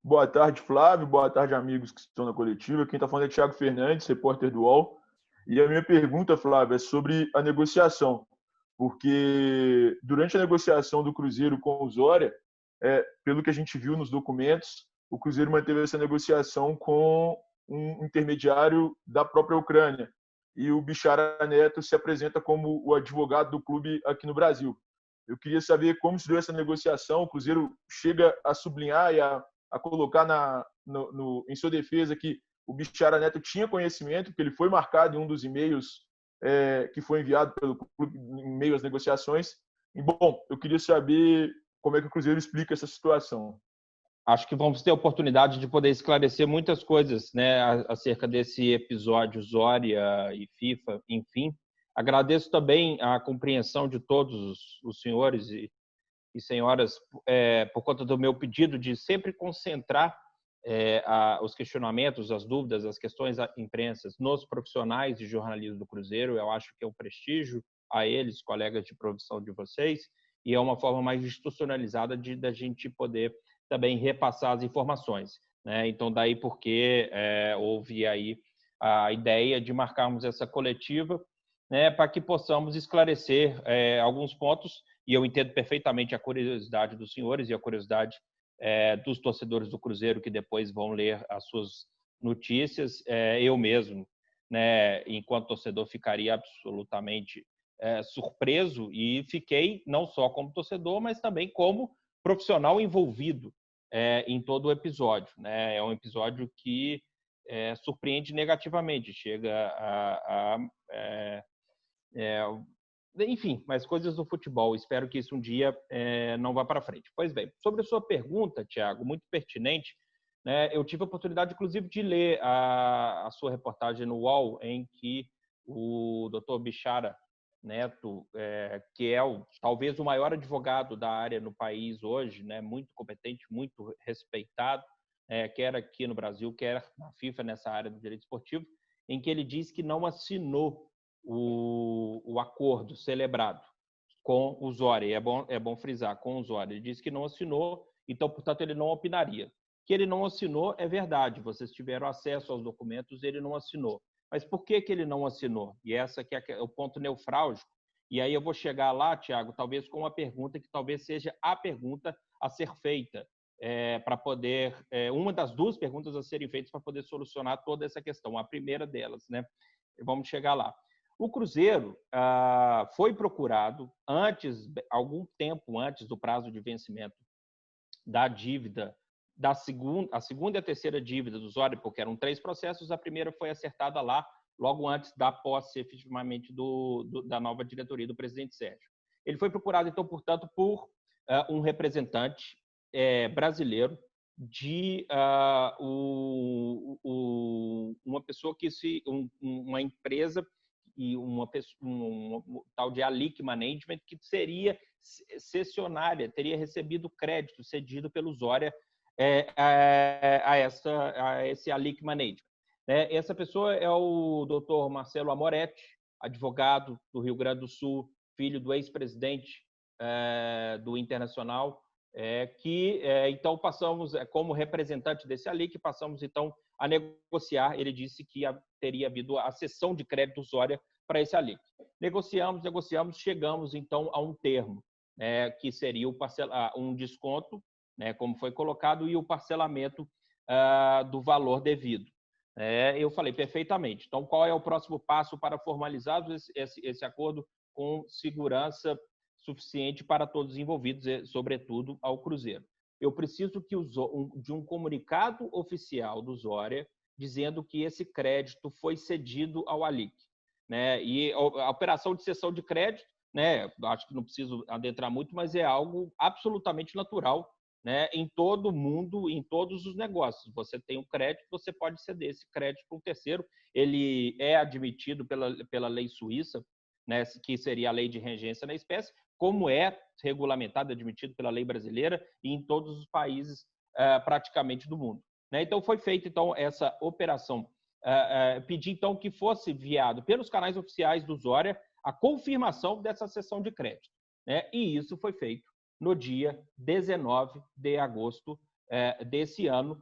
Boa tarde, Flávio. Boa tarde, amigos que estão na coletiva. Quem está falando é Thiago Fernandes, repórter do UOL. E a minha pergunta, Flávio, é sobre a negociação. Porque durante a negociação do Cruzeiro com o Zória, pelo que a gente viu nos documentos, o Cruzeiro manteve essa negociação com um intermediário da própria Ucrânia. E o Bichara Neto se apresenta como o advogado do clube aqui no Brasil. Eu queria saber como se deu essa negociação. O Cruzeiro chega a sublinhar e a colocar em sua defesa que o Bichara Neto tinha conhecimento, que ele foi marcado em um dos e-mails que foi enviado pelo clube em meio às negociações. E, bom, eu queria saber como é que o Cruzeiro explica essa situação. Acho que vamos ter a oportunidade de poder esclarecer muitas coisas, né, acerca desse episódio Zória e FIFA, enfim. Agradeço também a compreensão de todos os senhores e senhoras por conta do meu pedido de sempre concentrar os questionamentos, as dúvidas, as questões imprensas nos profissionais de jornalismo do Cruzeiro. Eu acho que é um prestígio a eles, colegas de profissão de vocês, e é uma forma mais institucionalizada da gente poder também repassar as informações, né? Então, daí porque houve aí a ideia de marcarmos essa coletiva, né, para que possamos esclarecer alguns pontos, e eu entendo perfeitamente a curiosidade dos senhores e a curiosidade dos torcedores do Cruzeiro que depois vão ler as suas notícias. Eu mesmo, né, enquanto torcedor, ficaria absolutamente surpreso, e fiquei não só como torcedor, mas também como profissional envolvido em todo o episódio, né? É um episódio que surpreende negativamente, chega enfim, mas coisas do futebol. Espero que isso um dia não vá para frente. Pois bem, sobre a sua pergunta, Thiago, muito pertinente, né? Eu tive a oportunidade, inclusive, de ler a sua reportagem no UOL, em que o Dr. Bichara Neto, que é talvez o maior advogado da área no país hoje, né, muito competente, muito respeitado, quer aqui no Brasil, quer na FIFA, nessa área do direito esportivo, em que ele diz que não assinou o acordo celebrado com o Zória. É bom frisar, com o Zória. Ele disse que não assinou, então, portanto, ele não opinaria. Que ele não assinou é verdade, vocês tiveram acesso aos documentos, ele não assinou. Mas por que ele não assinou? E essa que é o ponto nevrálgico. E aí eu vou chegar lá, Thiago, talvez com uma pergunta que talvez seja a pergunta a ser feita, para poder, uma das duas perguntas a serem feitas para poder solucionar toda essa questão. A primeira delas, né? Vamos chegar lá. O Cruzeiro foi procurado algum tempo antes do prazo de vencimento da dívida, a segunda e a terceira dívida do Zória, porque eram 3 processos. A primeira foi acertada lá, logo antes da posse, efetivamente, da nova diretoria do presidente Sérgio. Ele foi procurado, então, portanto, por um representante brasileiro de uma pessoa uma empresa e um tal de Alic Management, que seria cessionária, teria recebido crédito cedido pelo Zória a esse Alic Management. Essa pessoa é o Dr. Marcelo Amoretti, advogado do Rio Grande do Sul, filho do ex-presidente do Internacional, que então passamos, como representante desse Alic, passamos então a negociar. Ele disse que teria havido a cessão de crédito Zória para esse Alic. Negociamos, chegamos então a um termo, que seria um desconto, né, como foi colocado, e o parcelamento do valor devido. Eu falei perfeitamente. Então, qual é o próximo passo para formalizar esse acordo com segurança suficiente para todos os envolvidos, sobretudo ao Cruzeiro? Eu preciso de um comunicado oficial do Zória dizendo que esse crédito foi cedido ao Alic, né? E a operação de cessão de crédito, né, acho que não preciso adentrar muito, mas é algo absolutamente natural, né, em todo mundo, em todos os negócios. Você tem um crédito, você pode ceder esse crédito para um terceiro. Ele é admitido pela lei suíça, né, que seria a lei de regência na espécie, como é regulamentado, admitido pela lei brasileira e em todos os países praticamente do mundo, né? Então, foi feita então essa operação. Pedi então que fosse enviado pelos canais oficiais do Zória a confirmação dessa cessão de crédito, né? E isso foi feito no dia 19 de agosto desse ano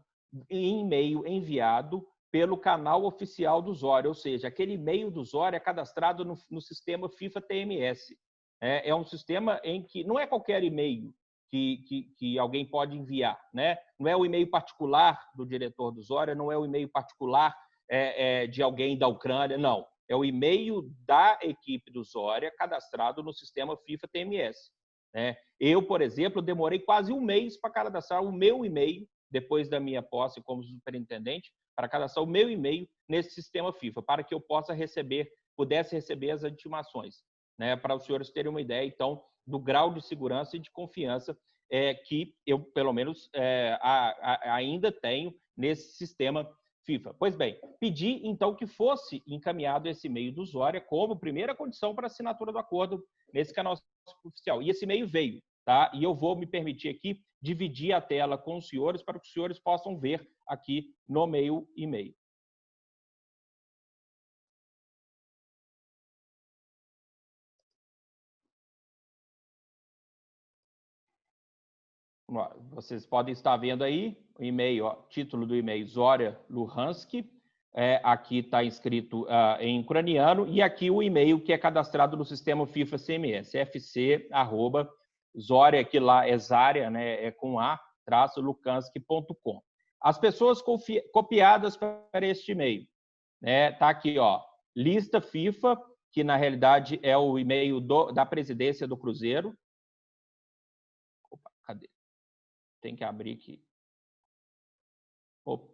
em e-mail enviado pelo canal oficial do Zória, ou seja, aquele e-mail do Zória é cadastrado no sistema FIFA TMS. É um sistema em que não é qualquer e-mail que alguém pode enviar, né? Não é o e-mail particular do diretor do Zória, não é o e-mail particular de alguém da Ucrânia, não. É o e-mail da equipe do Zória cadastrado no sistema FIFA TMS. Né? Eu, por exemplo, demorei quase um mês para cadastrar o meu e-mail, depois da minha posse como superintendente, para cadastrar o meu e-mail nesse sistema FIFA, para que eu pudesse receber as intimações, né? Para os senhores terem uma ideia, então, do grau de segurança e de confiança que eu, pelo menos, ainda tenho nesse sistema FIFA. Pois bem, pedi, então, que fosse encaminhado esse e-mail do Zória como primeira condição para a assinatura do acordo nesse canal oficial. E esse e-mail veio, tá? E eu vou me permitir aqui dividir a tela com os senhores para que os senhores possam ver aqui no meu e-mail. Vocês podem estar vendo aí o e-mail, título do e-mail, Zória Luhanski. Aqui está escrito em ucraniano, e aqui o e-mail que é cadastrado no sistema FIFA CMS, fc@Zória, que lá é Zária, né, com luhanski.com. As pessoas copiadas para este e-mail, né, tá aqui, lista FIFA, que na realidade é o e-mail da presidência do Cruzeiro. Opa, cadê? Tem que abrir aqui. Opa.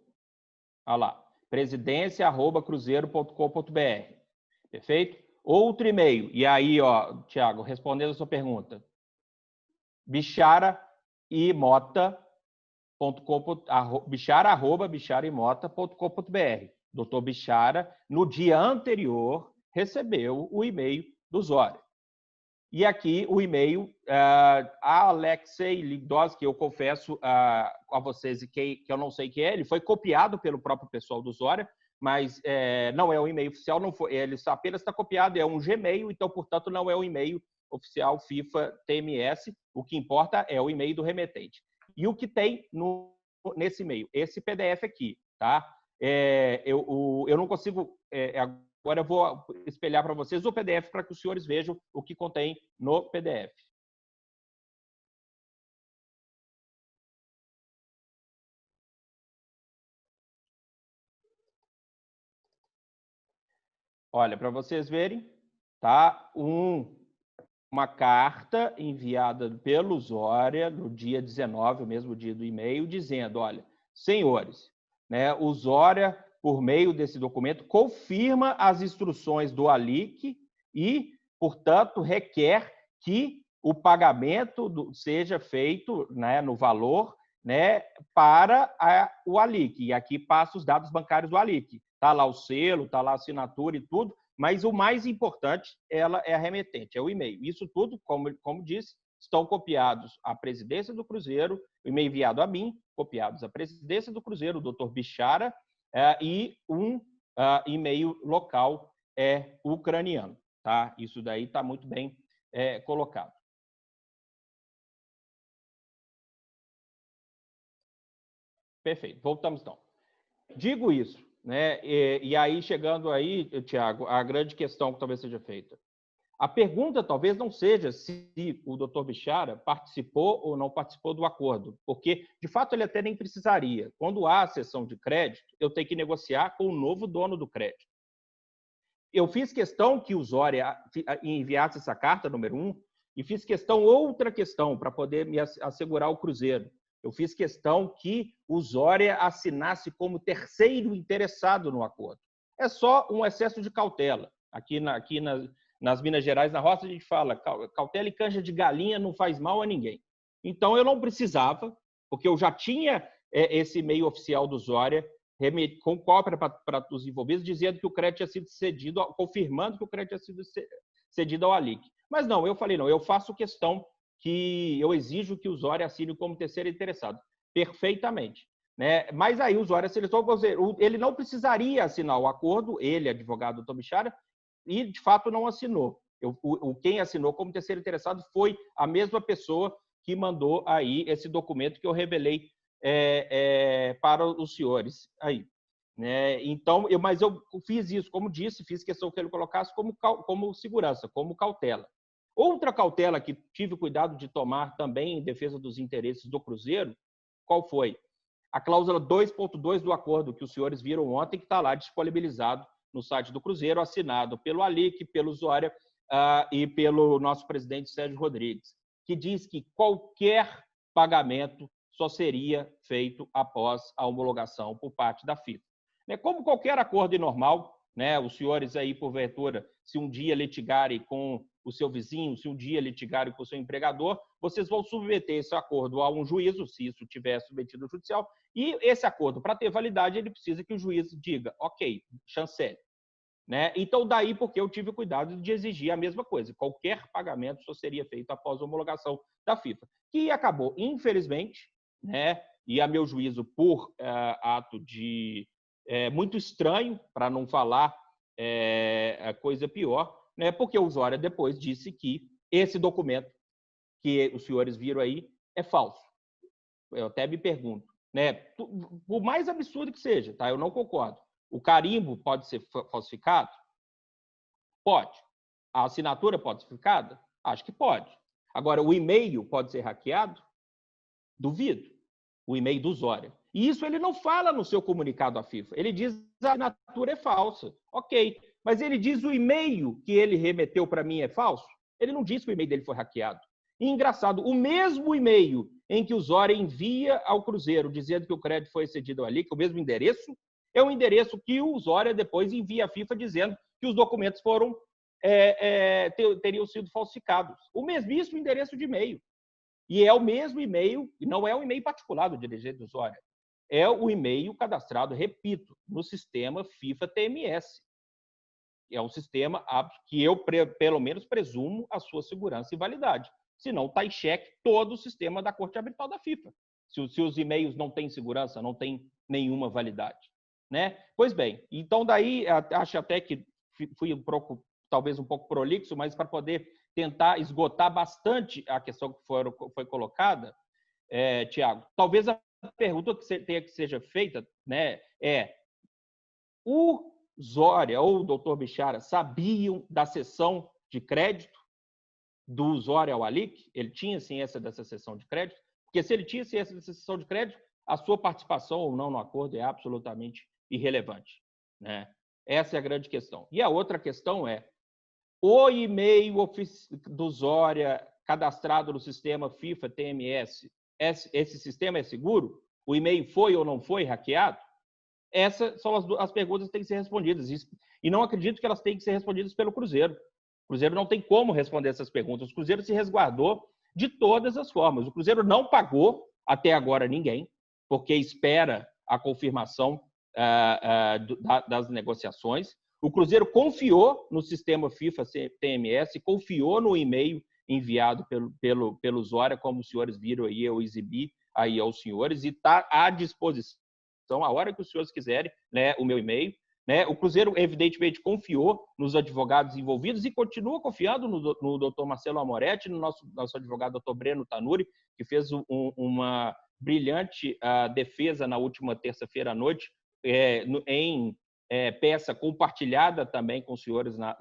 Olha lá. presidência@cruzeiro.com.br. Perfeito? Outro e-mail. E aí, Tiago, respondendo a sua pergunta. bichara@bichara.com.br. Doutor Bichara, no dia anterior, recebeu o e-mail do Zória. E aqui o e-mail, a Alexei Ligdowski, eu confesso a vocês que eu não sei quem é, ele foi copiado pelo próprio pessoal do Zória, mas não é um e-mail oficial, não foi, ele apenas está copiado, é um Gmail, então, portanto, não é o e-mail oficial FIFA TMS, o que importa é o e-mail do remetente. E o que tem nesse e-mail? Esse PDF aqui, tá? Eu não consigo... Agora eu vou espelhar para vocês o PDF para que os senhores vejam o que contém no PDF. Olha, para vocês verem, tá? Uma carta enviada pelo Zória no dia 19, o mesmo dia do e-mail, dizendo, olha, senhores, né, o Zória, por meio desse documento, confirma as instruções do ALIC e, portanto, requer que o pagamento seja feito, né, no valor, né, para o ALIC. E aqui passa os dados bancários do ALIC. Está lá o selo, está lá a assinatura e tudo, mas o mais importante ela é a remetente, é o e-mail. Isso tudo, como disse, estão copiados à presidência do Cruzeiro, o e-mail enviado a mim, copiados à presidência do Cruzeiro, o doutor Bichara, e um e-mail local ucraniano. Tá? Isso daí está muito bem colocado. Perfeito, voltamos então. Digo isso, né? E aí, chegando aí, Tiago, a grande questão que talvez seja feita. A pergunta talvez não seja se o doutor Bichara participou ou não participou do acordo, porque, de fato, ele até nem precisaria. Quando há a cessão de crédito, eu tenho que negociar com o novo dono do crédito. Eu fiz questão que o Zória enviasse essa carta, número 1, e fiz outra questão, para poder me assegurar o Cruzeiro. Eu fiz questão que o Zória assinasse como terceiro interessado no acordo. É só um excesso de cautela. Aqui nas Minas Gerais, na roça, a gente fala cautela e canja de galinha não faz mal a ninguém. Então, eu não precisava, porque eu já tinha esse e-mail oficial do Zória, com cópia para os envolvidos, dizendo que o crédito tinha sido cedido, confirmando que o crédito tinha sido cedido ao ALIC. Mas não, eu falei, não, eu faço questão que eu exijo que o Zória assine como terceiro interessado. Perfeitamente. Né? Mas aí o Zória selecionou, ele não precisaria assinar o acordo, ele, advogado do Tom Bichara, e de fato não assinou. Quem assinou como terceiro interessado foi a mesma pessoa que mandou aí esse documento que eu revelei para os senhores aí. Né? Então, mas eu fiz isso, como disse, fiz questão que ele colocasse como segurança, como cautela. Outra cautela que tive cuidado de tomar também em defesa dos interesses do Cruzeiro, qual foi? A cláusula 2.2 do acordo que os senhores viram ontem, que está lá disponibilizado no site do Cruzeiro, assinado pelo Alic, pelo Zória e pelo nosso presidente Sérgio Rodrigues, que diz que qualquer pagamento só seria feito após a homologação por parte da FIFA. Como qualquer acordo normal, né, os senhores aí, porventura, se um dia litigarem com o seu vizinho, se um dia litigarem com o seu empregador, vocês vão submeter esse acordo a um juízo, se isso tiver submetido ao judicial, e esse acordo, para ter validade, ele precisa que o juiz diga, ok, chancele. Né? Então, daí porque eu tive cuidado de exigir a mesma coisa. Qualquer pagamento só seria feito após a homologação da FIFA, que acabou, infelizmente, né, e a meu juízo, por ato de muito estranho, para não falar coisa pior, né, porque o Zória depois disse que esse documento que os senhores viram aí é falso. Eu até me pergunto, né, por mais absurdo que seja, tá? Eu não concordo. O carimbo pode ser falsificado? Pode. A assinatura pode ser falsificada? Acho que pode. Agora, o e-mail pode ser hackeado? Duvido. O e-mail do Zória. E isso ele não fala no seu comunicado à FIFA. Ele diz que a assinatura é falsa. Ok. Mas ele diz o e-mail que ele remeteu para mim é falso? Ele não diz que o e-mail dele foi hackeado. E, engraçado, o mesmo e-mail em que o Zória envia ao Cruzeiro dizendo que o crédito foi excedido ali, que é o mesmo endereço, é o endereço que o Zória depois envia à FIFA dizendo que os documentos teriam sido falsificados. O mesmíssimo endereço de e-mail. E é o mesmo e-mail, e não é um e-mail particular do dirigente do Zória, é o e-mail cadastrado, repito, no sistema FIFA TMS. É um sistema que eu, pelo menos, presumo a sua segurança e validade. Senão, está em xeque todo o sistema da Corte Arbitral da FIFA. Se os e-mails não têm segurança, não têm nenhuma validade. Né? Pois bem, então daí, acho até que fui talvez um pouco prolixo, mas para poder tentar esgotar bastante a questão que foi colocada, Tiago, talvez a pergunta que seja feita, né, o Zória ou o doutor Bichara sabiam da cessão de crédito do Zória ao Alic? Ele tinha ciência dessa cessão de crédito? Porque se ele tinha ciência dessa cessão de crédito, a sua participação ou não no acordo é absolutamente irrelevante. Né? Essa é a grande questão. E a outra questão é, o e-mail do Zória cadastrado no sistema FIFA TMS, esse sistema é seguro? O e-mail foi ou não foi hackeado? Essas são as perguntas que têm que ser respondidas. E não acredito que elas tenham que ser respondidas pelo Cruzeiro. O Cruzeiro não tem como responder essas perguntas. O Cruzeiro se resguardou de todas as formas. O Cruzeiro não pagou até agora ninguém, porque espera a confirmação das negociações. O Cruzeiro confiou no sistema FIFA TMS, confiou no e-mail enviado pelo Zória, como os senhores viram aí, eu exibi aí aos senhores, e está à disposição, a hora que os senhores quiserem, né, o meu e-mail. Né? O Cruzeiro, evidentemente, confiou nos advogados envolvidos e continua confiando no doutor Marcelo Amoretti, no nosso advogado doutor Breno Tanuri, que fez uma brilhante defesa na última terça-feira à noite, em peça compartilhada também com os senhores né,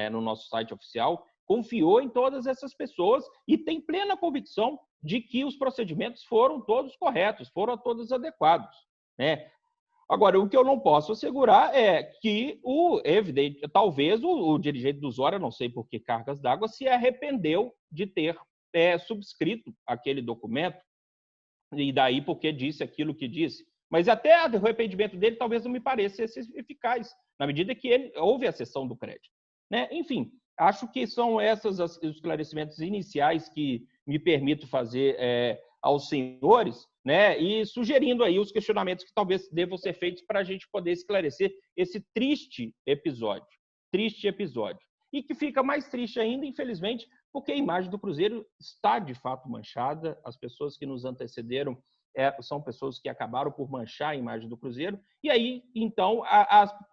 no nosso site oficial, confiou em todas essas pessoas e tem plena convicção de que os procedimentos foram todos corretos, foram todos adequados. Né? Agora, o que eu não posso assegurar é que, talvez o dirigente do Zória, não sei por que cargas d'água, se arrependeu de ter subscrito aquele documento, e daí porque disse aquilo que disse. Mas até o arrependimento dele talvez não me pareça eficaz, na medida que houve a cessão do crédito. Né? Enfim, acho que são esses os esclarecimentos iniciais que me permito fazer aos senhores, né? E sugerindo aí os questionamentos que talvez devam ser feitos para a gente poder esclarecer esse triste episódio. E que fica mais triste ainda, infelizmente, porque a imagem do Cruzeiro está de fato manchada. As pessoas que nos antecederam são pessoas que acabaram por manchar a imagem do Cruzeiro, e aí, então,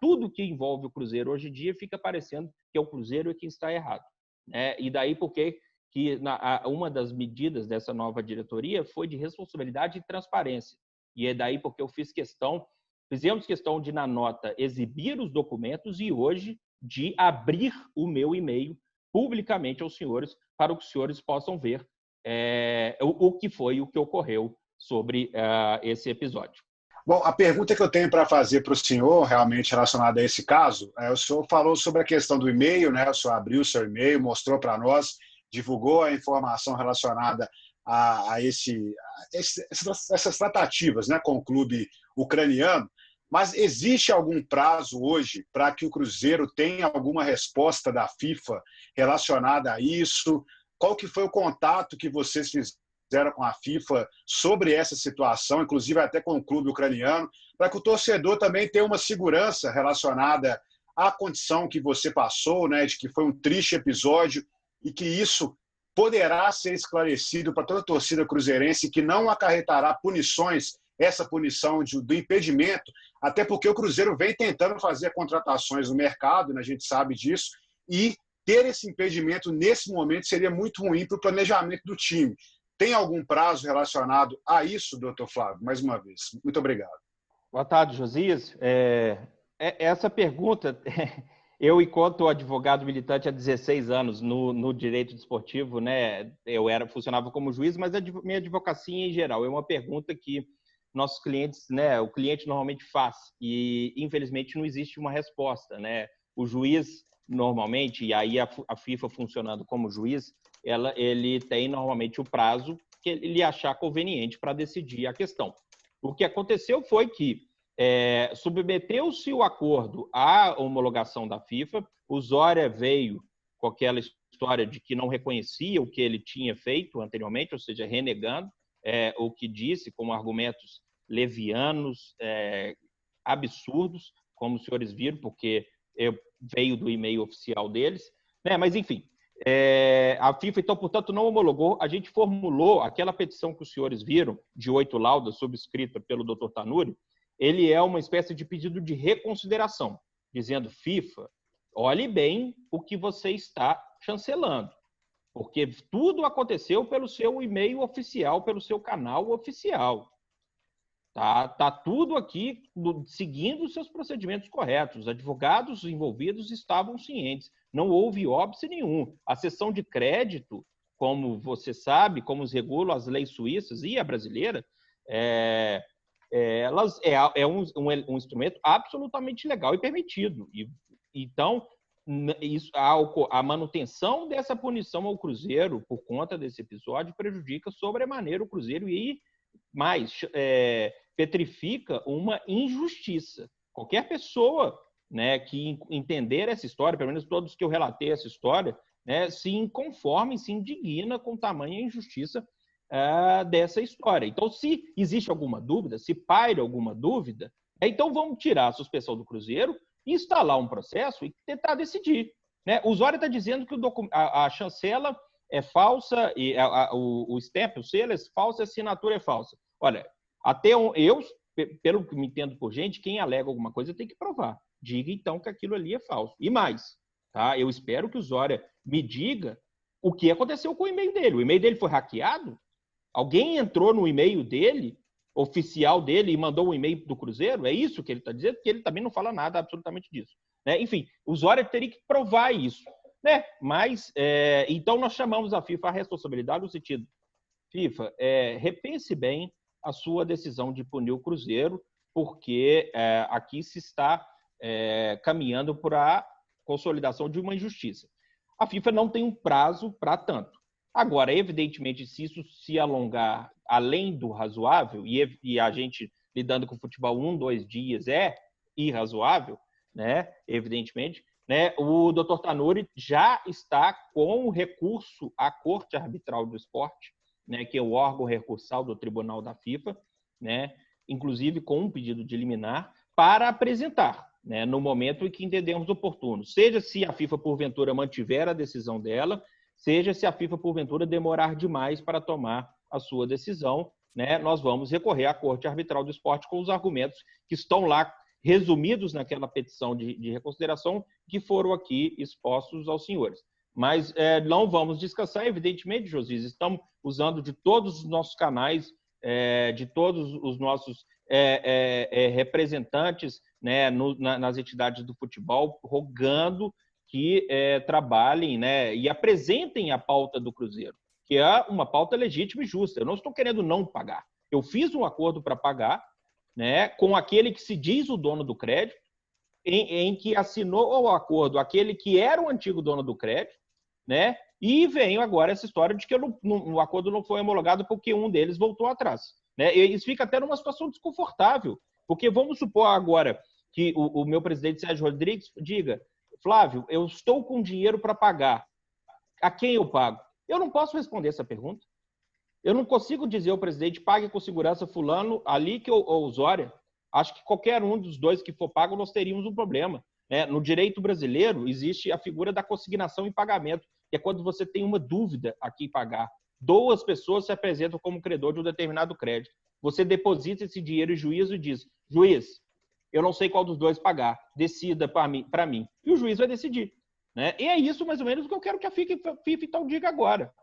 tudo que envolve o Cruzeiro hoje em dia fica parecendo que é o Cruzeiro quem está errado. Né? E daí porque que uma das medidas dessa nova diretoria foi de responsabilidade e transparência. E é daí porque eu fizemos questão de, na nota, exibir os documentos e hoje de abrir o meu e-mail publicamente aos senhores, para que os senhores possam ver o que ocorreu sobre esse episódio. Bom, a pergunta que eu tenho para fazer para o senhor, realmente relacionada a esse caso, o senhor falou sobre a questão do e-mail, né? O senhor abriu o seu e-mail, mostrou para nós, divulgou a informação relacionada a essas tratativas, né, com o clube ucraniano, mas existe algum prazo hoje para que o Cruzeiro tenha alguma resposta da FIFA relacionada a isso? Qual que foi o contato que vocês fizeram com a FIFA sobre essa situação, inclusive até com o clube ucraniano, para que o torcedor também tenha uma segurança relacionada à condição que você passou, né, de que foi um triste episódio e que isso poderá ser esclarecido para toda a torcida cruzeirense, que não acarretará punições, essa punição do impedimento, até porque o Cruzeiro vem tentando fazer contratações no mercado, né, a gente sabe disso, e ter esse impedimento nesse momento seria muito ruim para o planejamento do time. Tem algum prazo relacionado a isso, doutor Flávio? Mais uma vez. Muito obrigado. Boa tarde, Josias. Essa pergunta, eu, enquanto advogado militante há 16 anos no direito desportivo, né, funcionava como juiz, mas a minha advocacia em geral é uma pergunta que nossos clientes, né, o cliente normalmente faz e, infelizmente, não existe uma resposta, né? O juiz, normalmente, e aí a FIFA funcionando como juiz, ele tem normalmente o prazo que ele achar conveniente para decidir a questão. O que aconteceu foi que submeteu-se o acordo à homologação da FIFA, o Zória veio com aquela história de que não reconhecia o que ele tinha feito anteriormente, ou seja, renegando o que disse, com argumentos levianos, absurdos, como os senhores viram, porque veio do e-mail oficial deles, né? Mas, enfim, a FIFA, então, portanto, não homologou. A gente formulou aquela petição que os senhores viram, de 8 laudas, subscrita pelo Dr. Tanuri. Ele é uma espécie de pedido de reconsideração, dizendo, FIFA, olhe bem o que você está chancelando, porque tudo aconteceu pelo seu e-mail oficial, pelo seu canal oficial. Tá tudo aqui seguindo os seus procedimentos corretos. Os advogados envolvidos estavam cientes. Não houve óbice nenhum. A cessão de crédito, como você sabe, como os regulam as leis suíças e a brasileira, é um instrumento absolutamente legal e permitido. Então, a manutenção dessa punição ao Cruzeiro por conta desse episódio prejudica sobremaneira o Cruzeiro e mais petrifica uma injustiça. Qualquer pessoa, né, que entender essa história, pelo menos todos que eu relatei essa história, né, se inconforme, se indigna com tamanha injustiça dessa história. Então, se existe alguma dúvida, se paira alguma dúvida, então vamos tirar a suspensão do Cruzeiro, instalar um processo e tentar decidir. Né? O Zória está dizendo que a chancela é falsa, e o stamp, o selo é falso, a assinatura é falsa. Olha, pelo que me entendo por gente, quem alega alguma coisa tem que provar. Diga, então, que aquilo ali é falso. E mais, tá? Eu espero que o Zória me diga o que aconteceu com o e-mail dele. O e-mail dele foi hackeado? Alguém entrou no e-mail dele, oficial dele, e mandou um e-mail do Cruzeiro? É isso que ele está dizendo? Porque ele também não fala nada absolutamente disso. Né? Enfim, o Zória teria que provar isso. Né? Mas, então, nós chamamos a FIFA à responsabilidade no sentido, FIFA, repense bem a sua decisão de punir o Cruzeiro, porque aqui se está caminhando para a consolidação de uma injustiça. A FIFA não tem um prazo para tanto. Agora, evidentemente, se isso se alongar além do razoável, e a gente lidando com o futebol 1-2 dias é irrazoável, né? Evidentemente, né? O Dr. Tanuri já está com o recurso à Corte Arbitral do Esporte, né? Que é o órgão recursal do Tribunal da FIFA, né? Inclusive com um pedido de liminar, para apresentar, né? No momento em que entendemos oportuno. Seja se a FIFA, porventura, mantiver a decisão dela, seja se a FIFA, porventura, demorar demais para tomar a sua decisão, né? Nós vamos recorrer à Corte Arbitral do Esporte com os argumentos que estão lá resumidos naquela petição de reconsideração que foram aqui expostos aos senhores. Mas não vamos descansar, evidentemente, Josias. Estamos usando de todos os nossos canais, de todos os nossos representantes, né, nas entidades do futebol, rogando que trabalhem, né, e apresentem a pauta do Cruzeiro, que é uma pauta legítima e justa. Eu não estou querendo não pagar. Eu fiz um acordo para pagar, né, com aquele que se diz o dono do crédito, em que assinou o acordo aquele que era o antigo dono do crédito, né? E vem agora essa história de que o acordo não foi homologado porque um deles voltou atrás, né? E isso fica até numa situação desconfortável, porque vamos supor agora que o meu presidente Sérgio Rodrigues diga: Flávio, eu estou com dinheiro para pagar, a quem eu pago? Eu não posso responder essa pergunta. Eu não consigo dizer ao presidente: pague com segurança fulano, Alic ou Osória. Acho que qualquer um dos dois que for pago, nós teríamos um problema, né? No direito brasileiro, existe a figura da consignação em pagamento, que é quando você tem uma dúvida a quem pagar. Duas pessoas se apresentam como credor de um determinado crédito. Você deposita esse dinheiro em juízo e diz: juiz, eu não sei qual dos dois pagar, decida para mim. E o juiz vai decidir, né? E é isso mais ou menos o que eu quero que a FIFA então diga agora.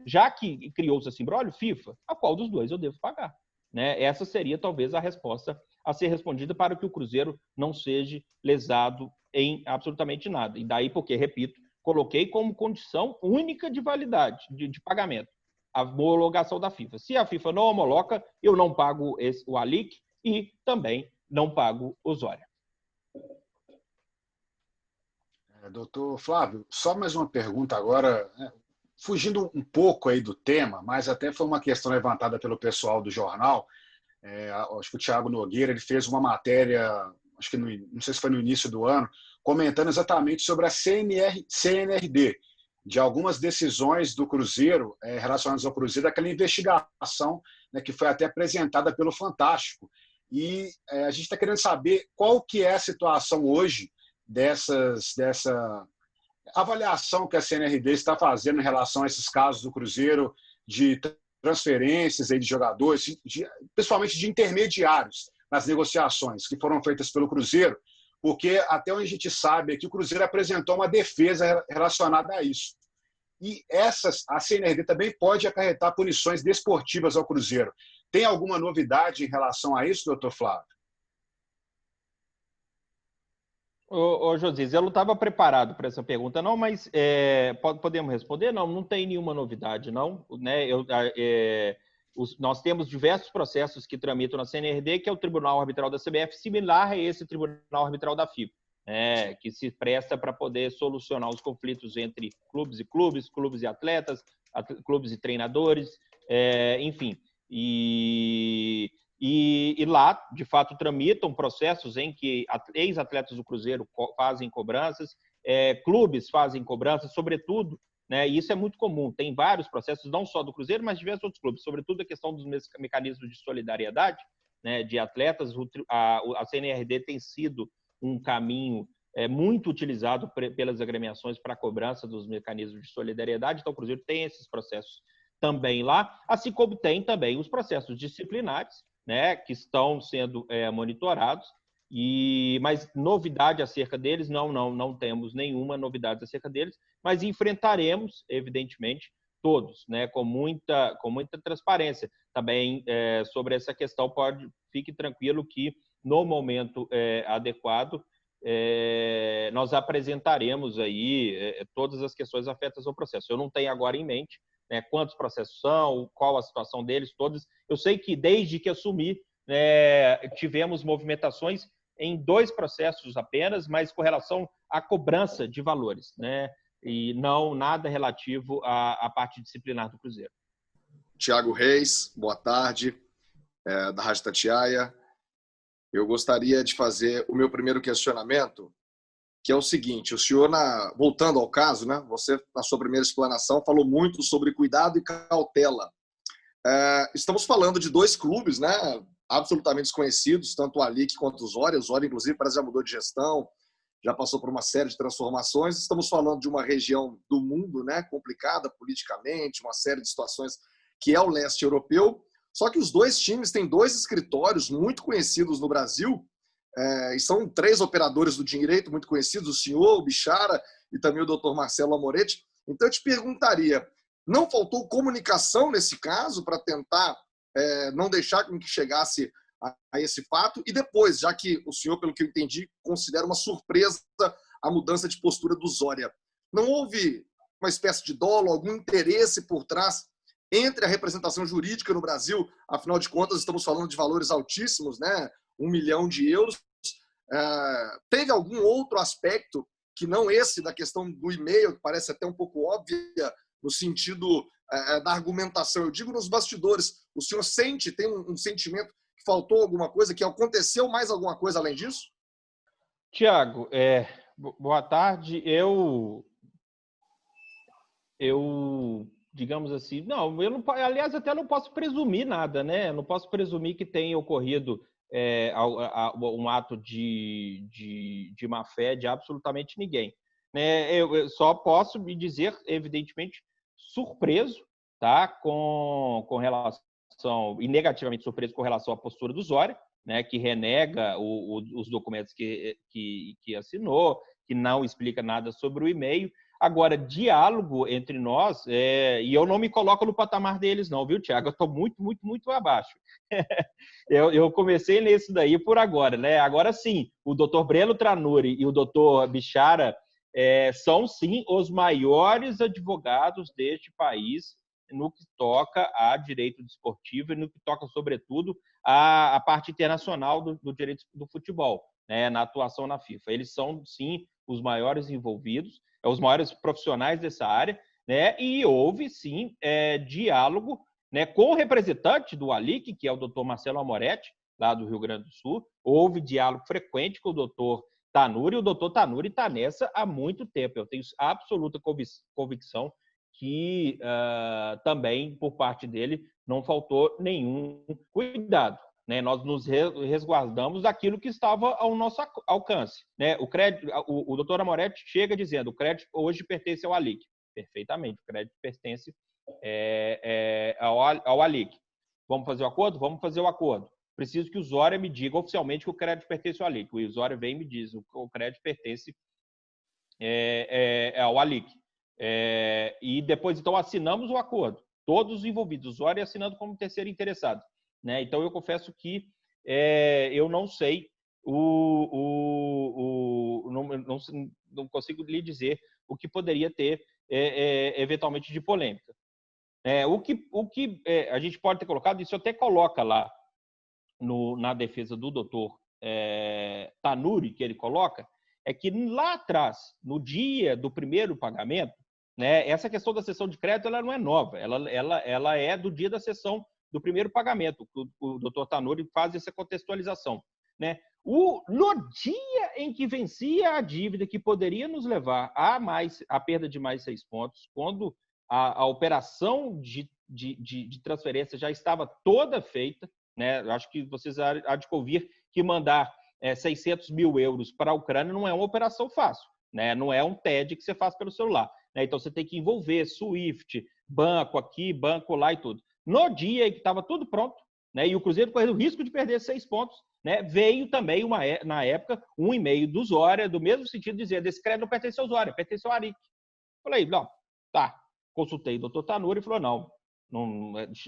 Já que criou-se esse imbróglio, FIFA, a qual dos dois eu devo pagar? Né? Essa seria talvez a resposta a ser respondida para que o Cruzeiro não seja lesado em absolutamente nada. E daí porque, repito, coloquei como condição única de validade, de pagamento, a homologação da FIFA. Se a FIFA não homologa, eu não pago o Alic e também não pago o Osória. Doutor Flávio, só mais uma pergunta agora, fugindo um pouco aí do tema, mas até foi uma questão levantada pelo pessoal do jornal. Acho que o Thiago Nogueira ele fez uma matéria, acho que não sei se foi no início do ano, comentando exatamente sobre a CNRD, de algumas decisões do Cruzeiro relacionadas ao Cruzeiro, daquela investigação, né, que foi até apresentada pelo Fantástico. E a gente está querendo saber qual que é a situação hoje dessa avaliação que a CNRD está fazendo em relação a esses casos do Cruzeiro de transferências aí de jogadores, principalmente de intermediários nas negociações que foram feitas pelo Cruzeiro, porque até onde a gente sabe é que o Cruzeiro apresentou uma defesa relacionada a isso. E a CNRD também pode acarretar punições desportivas ao Cruzeiro. Tem alguma novidade em relação a isso, doutor Flávio? Ô Josias, eu não estava preparado para essa pergunta, não, mas podemos responder? Não tem nenhuma novidade, não. Né? Nós temos diversos processos que tramitam na CNRD, que é o Tribunal Arbitral da CBF, similar a esse Tribunal Arbitral da FIFA, que se presta para poder solucionar os conflitos entre clubes e clubes, clubes e atletas, clubes e treinadores, enfim. E lá, de fato, tramitam processos em que ex-atletas do Cruzeiro fazem cobranças, clubes fazem cobranças, sobretudo, né, e isso é muito comum, tem vários processos, não só do Cruzeiro, mas de diversos outros clubes, sobretudo a questão dos mecanismos de solidariedade, né, de atletas. A CNRD tem sido um caminho muito utilizado pelas agremiações para a cobrança dos mecanismos de solidariedade, então o Cruzeiro tem esses processos também lá, assim como tem também os processos disciplinares, né, que estão sendo monitorados, mas novidade acerca deles, não temos nenhuma novidade acerca deles, mas enfrentaremos, evidentemente, todos, né, com muita transparência. Também sobre essa questão, fique tranquilo que, no momento adequado, nós apresentaremos aí todas as questões afetas ao processo. Eu não tenho agora em mente quantos processos são, qual a situação deles, todos. Eu sei que desde que assumi, tivemos movimentações em 2 processos apenas, mas com relação à cobrança de valores, né? E não nada relativo à parte disciplinar do Cruzeiro. Tiago Reis, boa tarde, da Rádio Tatiaia. Eu gostaria de fazer o meu primeiro questionamento, que é o seguinte: o senhor, voltando ao caso, né, você, na sua primeira explanação, falou muito sobre cuidado e cautela. Estamos falando de 2 clubes, né, absolutamente desconhecidos, tanto o Alic quanto o Osória. O Osória, inclusive, parece que já mudou de gestão, já passou por uma série de transformações. Estamos falando de uma região do mundo, né, complicada politicamente, uma série de situações, que é o leste europeu. Só que os 2 times têm 2 escritórios muito conhecidos no Brasil, e são 3 operadores do direito muito conhecidos, o senhor, o Bichara e também o doutor Marcelo Amoretti. Então, eu te perguntaria, não faltou comunicação nesse caso para tentar não deixar com que chegasse a esse fato? E depois, já que o senhor, pelo que eu entendi, considera uma surpresa a mudança de postura do Zória, não houve uma espécie de dolo, algum interesse por trás entre a representação jurídica no Brasil? Afinal de contas, estamos falando de valores altíssimos, né? 1 milhão de euros. Teve algum outro aspecto que não esse da questão do e-mail, que parece até um pouco óbvia no sentido da argumentação? Eu digo nos bastidores, o senhor tem um sentimento que faltou alguma coisa, que aconteceu mais alguma coisa além disso? Tiago, boa tarde. Eu, digamos assim, não, eu não, aliás, até não posso presumir nada, né? Eu não posso presumir que tenha ocorrido um ato de má-fé de absolutamente ninguém, né? Eu só posso me dizer, evidentemente, surpreso, tá? Com relação, e negativamente surpreso com relação à postura do Zória, né? Que renega os documentos que assinou, que não explica nada sobre o e-mail. Agora, diálogo entre nós, e eu não me coloco no patamar deles não, viu, Tiago? Eu estou muito, muito, muito abaixo. Eu comecei nesse daí por agora, né? Agora sim, o doutor Breno Tranuri e o doutor Bichara são, sim, os maiores advogados deste país no que toca a direito desportivo e no que toca, sobretudo, a parte internacional do direito do futebol, né? Na atuação na FIFA. Eles são, sim, os maiores envolvidos, os maiores profissionais dessa área, né? E houve, sim, diálogo, né, com o representante do ALIC, que é o doutor Marcelo Amoretti, lá do Rio Grande do Sul. Houve diálogo frequente com o doutor Tanuri, e o doutor Tanuri está nessa há muito tempo. Eu tenho absoluta convicção que também, por parte dele, não faltou nenhum cuidado, né? Nós nos resguardamos daquilo que estava ao nosso alcance, né? O doutor Amoretti chega dizendo: o crédito hoje pertence ao ALIC. Perfeitamente, o crédito pertence ao ALIC. Vamos fazer o acordo? Vamos fazer o acordo. Preciso que o Zória me diga oficialmente que o crédito pertence ao ALIC. O Zória vem e me diz: o crédito pertence ao ALIC. E depois, então, assinamos o acordo. Todos os envolvidos, o Zória assinando como terceiro interessado, né? Então, eu confesso que eu não sei, não consigo lhe dizer o que poderia ter eventualmente de polêmica. O que a gente pode ter colocado, isso até coloca lá na defesa do doutor Tanuri, que ele coloca, é que lá atrás, no dia do primeiro pagamento, né, essa questão da cessão de crédito ela não é nova, ela é do dia da cessão do primeiro pagamento. O doutor Tanuri faz essa contextualização, né? No dia em que vencia a dívida que poderia nos levar a perda de mais 6 pontos, quando a operação de transferência já estava toda feita, né? Acho que vocês há de ouvir que mandar 600 mil euros para a Ucrânia não é uma operação fácil, né? Não é um TED que você faz pelo celular, né? Então você tem que envolver SWIFT, banco aqui, banco lá e tudo. No dia em que estava tudo pronto, né, e o Cruzeiro correndo o risco de perder 6 pontos, né, veio também, na época, um e-mail do Zória, do mesmo sentido, dizendo: esse crédito não pertence ao Zória, pertence ao ALIC. Falei: não, tá. Consultei o doutor Tanuri e falou: não,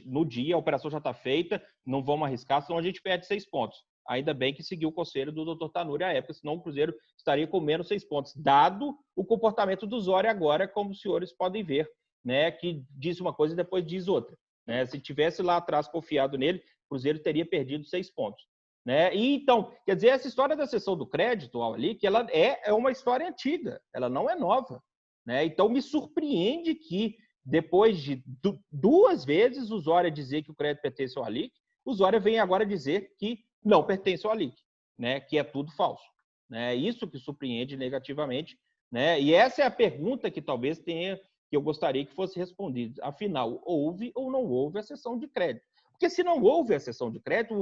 no dia a operação já está feita, não vamos arriscar, senão a gente perde 6 pontos. Ainda bem que seguiu o conselho do doutor Tanuri à época, senão o Cruzeiro estaria com menos 6 pontos, dado o comportamento do Zória agora, como os senhores podem ver, né, que diz uma coisa e depois diz outra, né? Se tivesse lá atrás confiado nele, o Cruzeiro teria perdido 6 pontos. Né? E, então, quer dizer, essa história da cessão do crédito ali, que ela é uma história antiga, ela não é nova, né? Então, me surpreende que, depois de 2 vezes o Zória dizer que o crédito pertence ao ALIC, o Zória vem agora dizer que não pertence ao ALIC, né? Que é tudo falso, né? Isso que surpreende negativamente, né? E essa é a pergunta que talvez que eu gostaria que fosse respondida. Afinal, houve ou não houve a cessão de crédito? Porque se não houve a cessão de crédito,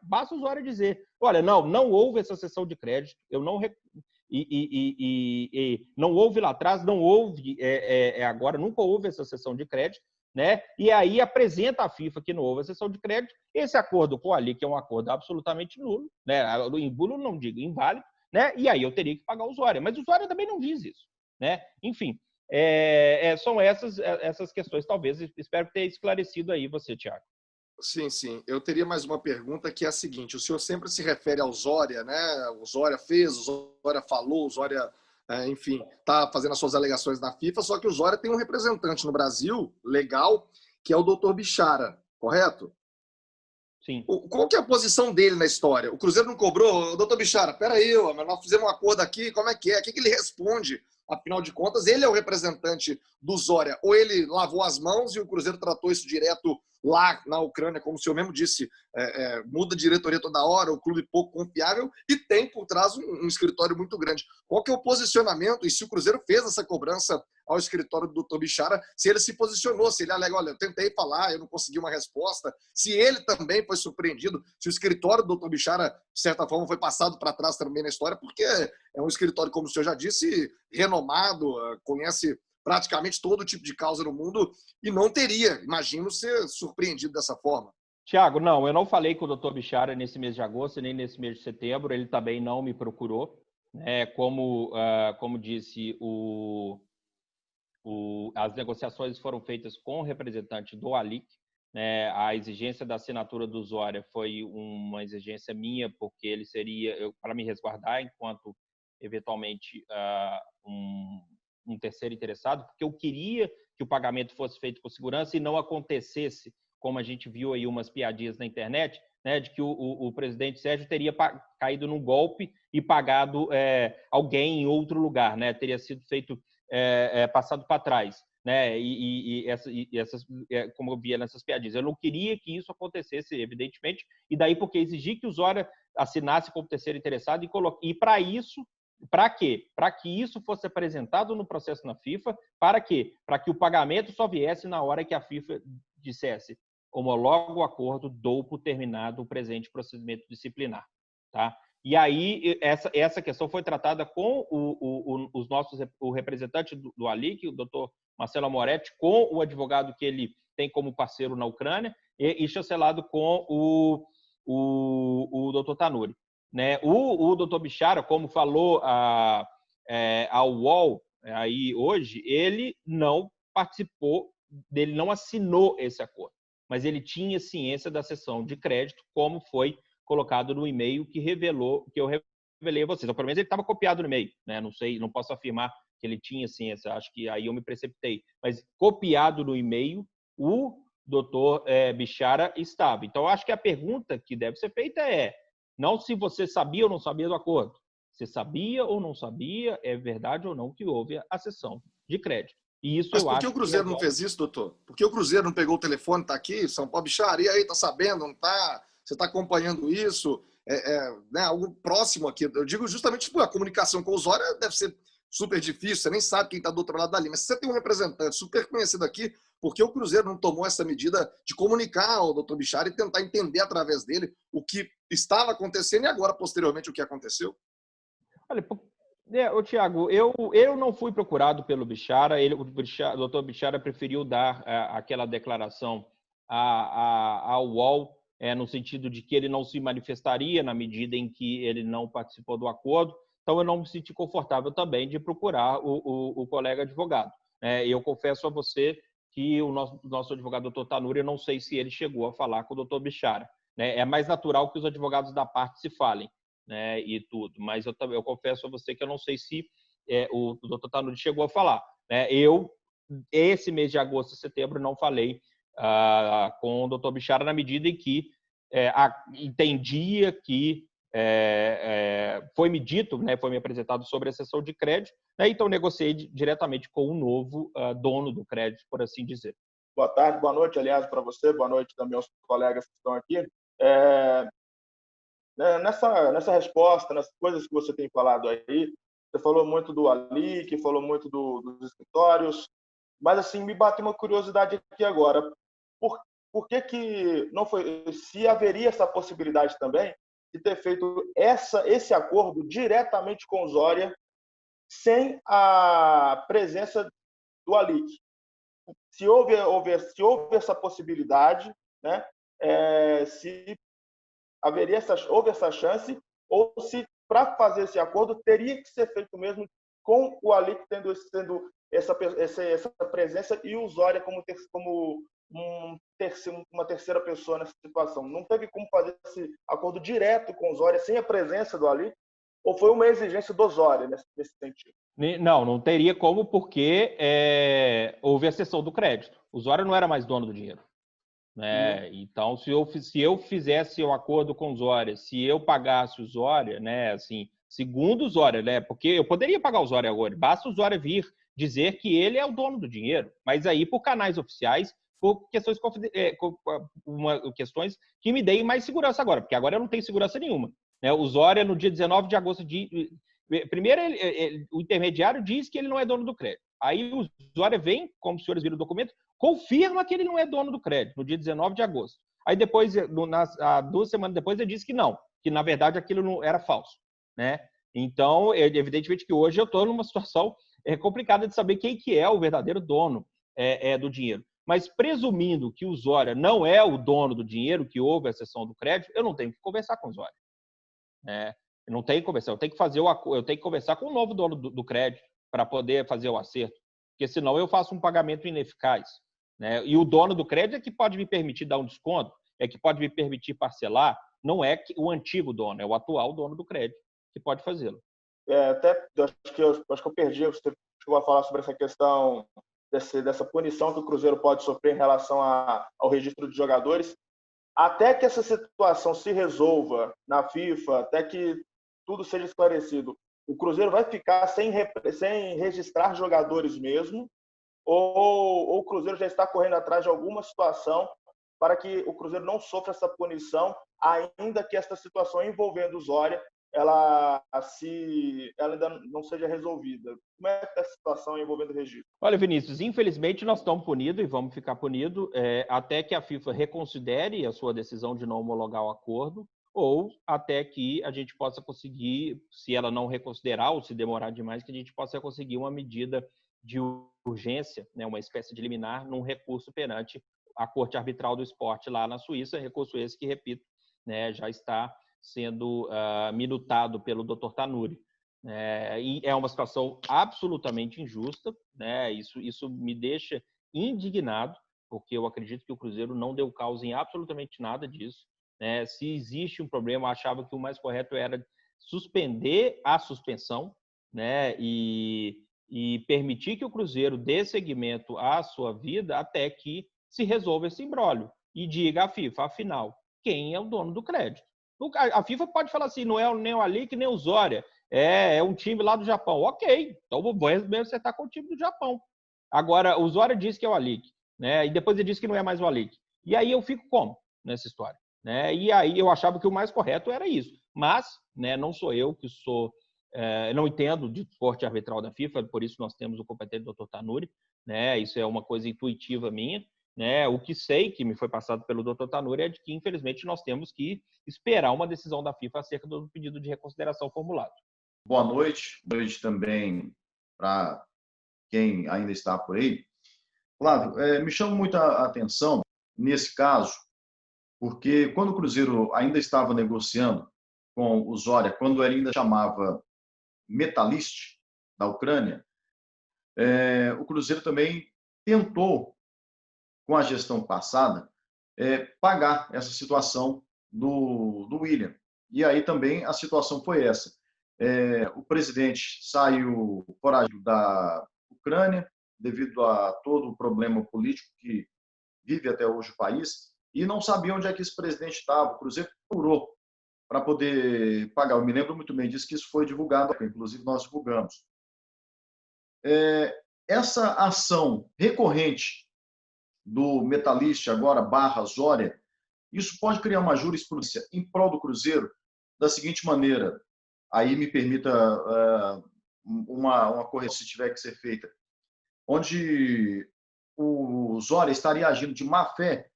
basta o Zória dizer: olha, não houve essa cessão de crédito, eu não não houve lá atrás, não houve agora, nunca houve essa cessão de crédito, né? E aí apresenta à FIFA que não houve a cessão de crédito. Esse acordo com o Ali, que é um acordo absolutamente nulo, né? Nulo não digo inválido, né? E aí eu teria que pagar o usuário. Mas o usuário também não diz isso, né? Enfim, são essas questões, talvez. Espero ter esclarecido aí você, Thiago. Sim, sim. Eu teria mais uma pergunta que é a seguinte: o senhor sempre se refere ao Zória, né? O Zória fez, o Zória falou, o Zória, enfim, está fazendo as suas alegações na FIFA, só que o Zória tem um representante no Brasil, legal, que é o Dr. Bichara, correto? Sim. Qual que é a posição dele na história? O Cruzeiro não cobrou? Doutor Bichara, peraí, nós fizemos um acordo aqui, como é que é? O que ele responde? Afinal de contas, ele é o representante do Zória. Ou ele lavou as mãos e o Cruzeiro tratou isso direto lá na Ucrânia, como o senhor mesmo disse, muda a diretoria toda hora, o clube pouco confiável, e tem por trás um escritório muito grande. Qual que é o posicionamento, e se o Cruzeiro fez essa cobrança ao escritório do Dr. Bichara, se ele se posicionou, se ele alega, olha, eu tentei falar, eu não consegui uma resposta, se ele também foi surpreendido, se o escritório do Dr. Bichara, de certa forma, foi passado para trás também na história, porque é um escritório, como o senhor já disse, renomado, conhece praticamente todo tipo de causa no mundo e não teria, imagino, ser surpreendido dessa forma. Tiago, não, eu não falei com o Dr. Bichara nesse mês de agosto, nem nesse mês de setembro, ele também não me procurou. Como disse, as negociações foram feitas com o representante do ALIC. Né? A exigência da assinatura do Zória foi uma exigência minha, porque ele seria, para me resguardar enquanto, eventualmente, um terceiro interessado, porque eu queria que o pagamento fosse feito com segurança e não acontecesse, como a gente viu aí umas piadinhas na internet, né, de que o presidente Sérgio teria caído num golpe e pagado alguém em outro lugar, né, teria sido feito, passado para trás, né, como eu via nessas piadinhas. Eu não queria que isso acontecesse, evidentemente, e daí porque exigi que o Zória assinasse como terceiro interessado e para isso, para quê? Para que isso fosse apresentado no processo na FIFA. Para quê? Para que o pagamento só viesse na hora que a FIFA dissesse: homologa o acordo, dou por terminado o presente procedimento disciplinar. Tá? E aí, essa questão foi tratada com o representante do ALIC, o doutor Marcelo Moretti, com o advogado que ele tem como parceiro na Ucrânia, e chancelado com o doutor Tanuri. Né? O doutor Bichara, como falou ao UOL aí hoje, ele não participou, ele não assinou esse acordo, mas ele tinha ciência da cessão de crédito, como foi colocado no e-mail que eu revelei a vocês. Então, pelo menos ele estava copiado no e-mail, né? Não sei, não posso afirmar que ele tinha ciência, acho que aí eu me precipitei, mas copiado no e-mail, o doutor Bichara estava. Então, acho que a pergunta que deve ser feita é: não se você sabia ou não sabia do acordo. Você sabia ou não sabia, é verdade ou não que houve a cessão de crédito. E isso Mas eu por acho que o Cruzeiro não fez isso, doutor? Por que o Cruzeiro não pegou o telefone, está aqui, São Paulo, Bichara, e aí, está sabendo, não está? Você está acompanhando isso? Né, algo próximo aqui. Eu digo justamente a comunicação com o Zória deve ser super difícil, você nem sabe quem está do outro lado da linha. Mas se você tem um representante super conhecido aqui, por que o Cruzeiro não tomou essa medida de comunicar ao doutor Bichara e tentar entender através dele o que estava acontecendo e agora, posteriormente, o que aconteceu? Olha, Tiago, eu não fui procurado pelo Bichara, o doutor Bichara preferiu dar aquela declaração ao UOL, no sentido de que ele não se manifestaria na medida em que ele não participou do acordo. Então, eu não me senti confortável também de procurar o colega advogado. Eu confesso a você que o nosso advogado, doutor Tanuri, eu não sei se ele chegou a falar com o doutor Bichara. É mais natural que os advogados da parte se falem, né, e tudo. Mas eu confesso a você que eu não sei se o doutor Tanuri chegou a falar. Esse mês de agosto e setembro, não falei com o doutor Bichara na medida em que entendia que foi-me dito, né, foi-me apresentado sobre a cessão de crédito, né, então negociei diretamente com o novo dono do crédito, por assim dizer. Boa tarde, boa noite, aliás, para você, boa noite também aos colegas que estão aqui. Nessa resposta, nas coisas que você tem falado aí, você falou muito do ALIC, falou muito dos escritórios, mas assim, me bateu uma curiosidade aqui agora. Por que não foi, se haveria essa possibilidade também de ter feito esse acordo diretamente com o Zória, sem a presença do ALIC? se houve essa possibilidade, né? Se houve essa chance, ou se para fazer esse acordo teria que ser feito mesmo com o Ali tendo essa presença e o Zória como uma terceira pessoa nessa situação. Não teve como fazer esse acordo direto com o Zória sem a presença do Ali? Ou foi uma exigência do Zória nesse sentido? Não teria como, porque houve a cessão do crédito. O Zória não era mais dono do dinheiro. Né? Então, se eu fizesse o acordo com o Zória, se eu pagasse o Zória, né, assim, segundo o Zória, né, porque eu poderia pagar o Zória agora, basta o Zória vir dizer que ele é o dono do dinheiro, mas aí por canais oficiais, por questões que me deem mais segurança agora, porque agora eu não tenho segurança nenhuma. Né? O Zória, no dia 19 de agosto, primeiro o intermediário diz que ele não é dono do crédito. Aí o Zória vem, como os senhores viram o documento, confirma que ele não é dono do crédito, no dia 19 de agosto. Aí depois, 2 semanas depois, ele disse que não, que na verdade aquilo não era falso. Né? Então, evidentemente que hoje eu estou numa situação complicada de saber quem que é o verdadeiro dono do dinheiro. Mas presumindo que o Zória não é o dono do dinheiro, que houve a cessão do crédito, eu não tenho que conversar com o Zória. Eu não tenho que conversar, eu tenho que conversar com o novo dono do crédito para poder fazer o acerto, porque senão eu faço um pagamento ineficaz. Né? E o dono do crédito é que pode me permitir dar um desconto, é que pode me permitir parcelar, não é o antigo dono, é o atual dono do crédito que pode fazê-lo. Acho que eu perdi, você chegou a falar sobre essa questão dessa punição que o Cruzeiro pode sofrer em relação ao registro de jogadores. Até que essa situação se resolva na FIFA, até que tudo seja esclarecido, o Cruzeiro vai ficar sem registrar jogadores mesmo? Ou o Cruzeiro já está correndo atrás de alguma situação para que o Cruzeiro não sofra essa punição, ainda que esta situação envolvendo o Zória ela ainda não seja resolvida? Como é que é a situação envolvendo o registro? Olha, Vinícius, infelizmente nós estamos punidos e vamos ficar punidos até que a FIFA reconsidere a sua decisão de não homologar o acordo, ou até que a gente possa conseguir, se ela não reconsiderar ou se demorar demais, que a gente possa conseguir uma medida de urgência, né, uma espécie de liminar, num recurso perante a Corte Arbitral do Esporte lá na Suíça, recurso esse que, repito, né, já está sendo minutado pelo Dr. Tanuri. E é uma situação absolutamente injusta, né? Isso me deixa indignado, porque eu acredito que o Cruzeiro não deu causa em absolutamente nada disso. Né? Se existe um problema, eu achava que o mais correto era suspender a suspensão, né? E permitir que o Cruzeiro dê seguimento à sua vida até que se resolva esse imbróglio e diga à FIFA, afinal, quem é o dono do crédito. A FIFA pode falar assim, não é nem o Alic, nem o Zória, é um time lá do Japão. Ok, então vou mesmo acertar com o time do Japão. Agora, o Zória diz que é o Alic, né? E depois ele diz que não é mais o Alic. E aí eu fico como nessa história? Né? E aí eu achava que o mais correto era isso. Mas, né, não sou eu que sou... não entendo de esporte arbitral da FIFA, por isso nós temos o competente Dr. Tanuri. Né? Isso é uma coisa intuitiva minha. Né? O que sei, que me foi passado pelo Dr. Tanuri, é de que, infelizmente, nós temos que esperar uma decisão da FIFA acerca do pedido de reconsideração formulado. Boa noite também para quem ainda está por aí. Flávio, me chama muita atenção nesse caso, porque quando o Cruzeiro ainda estava negociando com o Zória, quando ele ainda chamava Metalist, da Ucrânia, o Cruzeiro também tentou, com a gestão passada, pagar essa situação do William. E aí também a situação foi essa. O presidente saiu foragido da Ucrânia devido a todo o problema político que vive até hoje o país e não sabia onde é que esse presidente estava. O Cruzeiro procurou para poder pagar. Eu me lembro muito bem disso, que isso foi divulgado, inclusive nós divulgamos. Essa ação recorrente do Metalist, agora / Zória, isso pode criar uma jurisprudência em prol do Cruzeiro da seguinte maneira, aí me permita uma correção se tiver que ser feita, onde o Zória estaria agindo de má fé,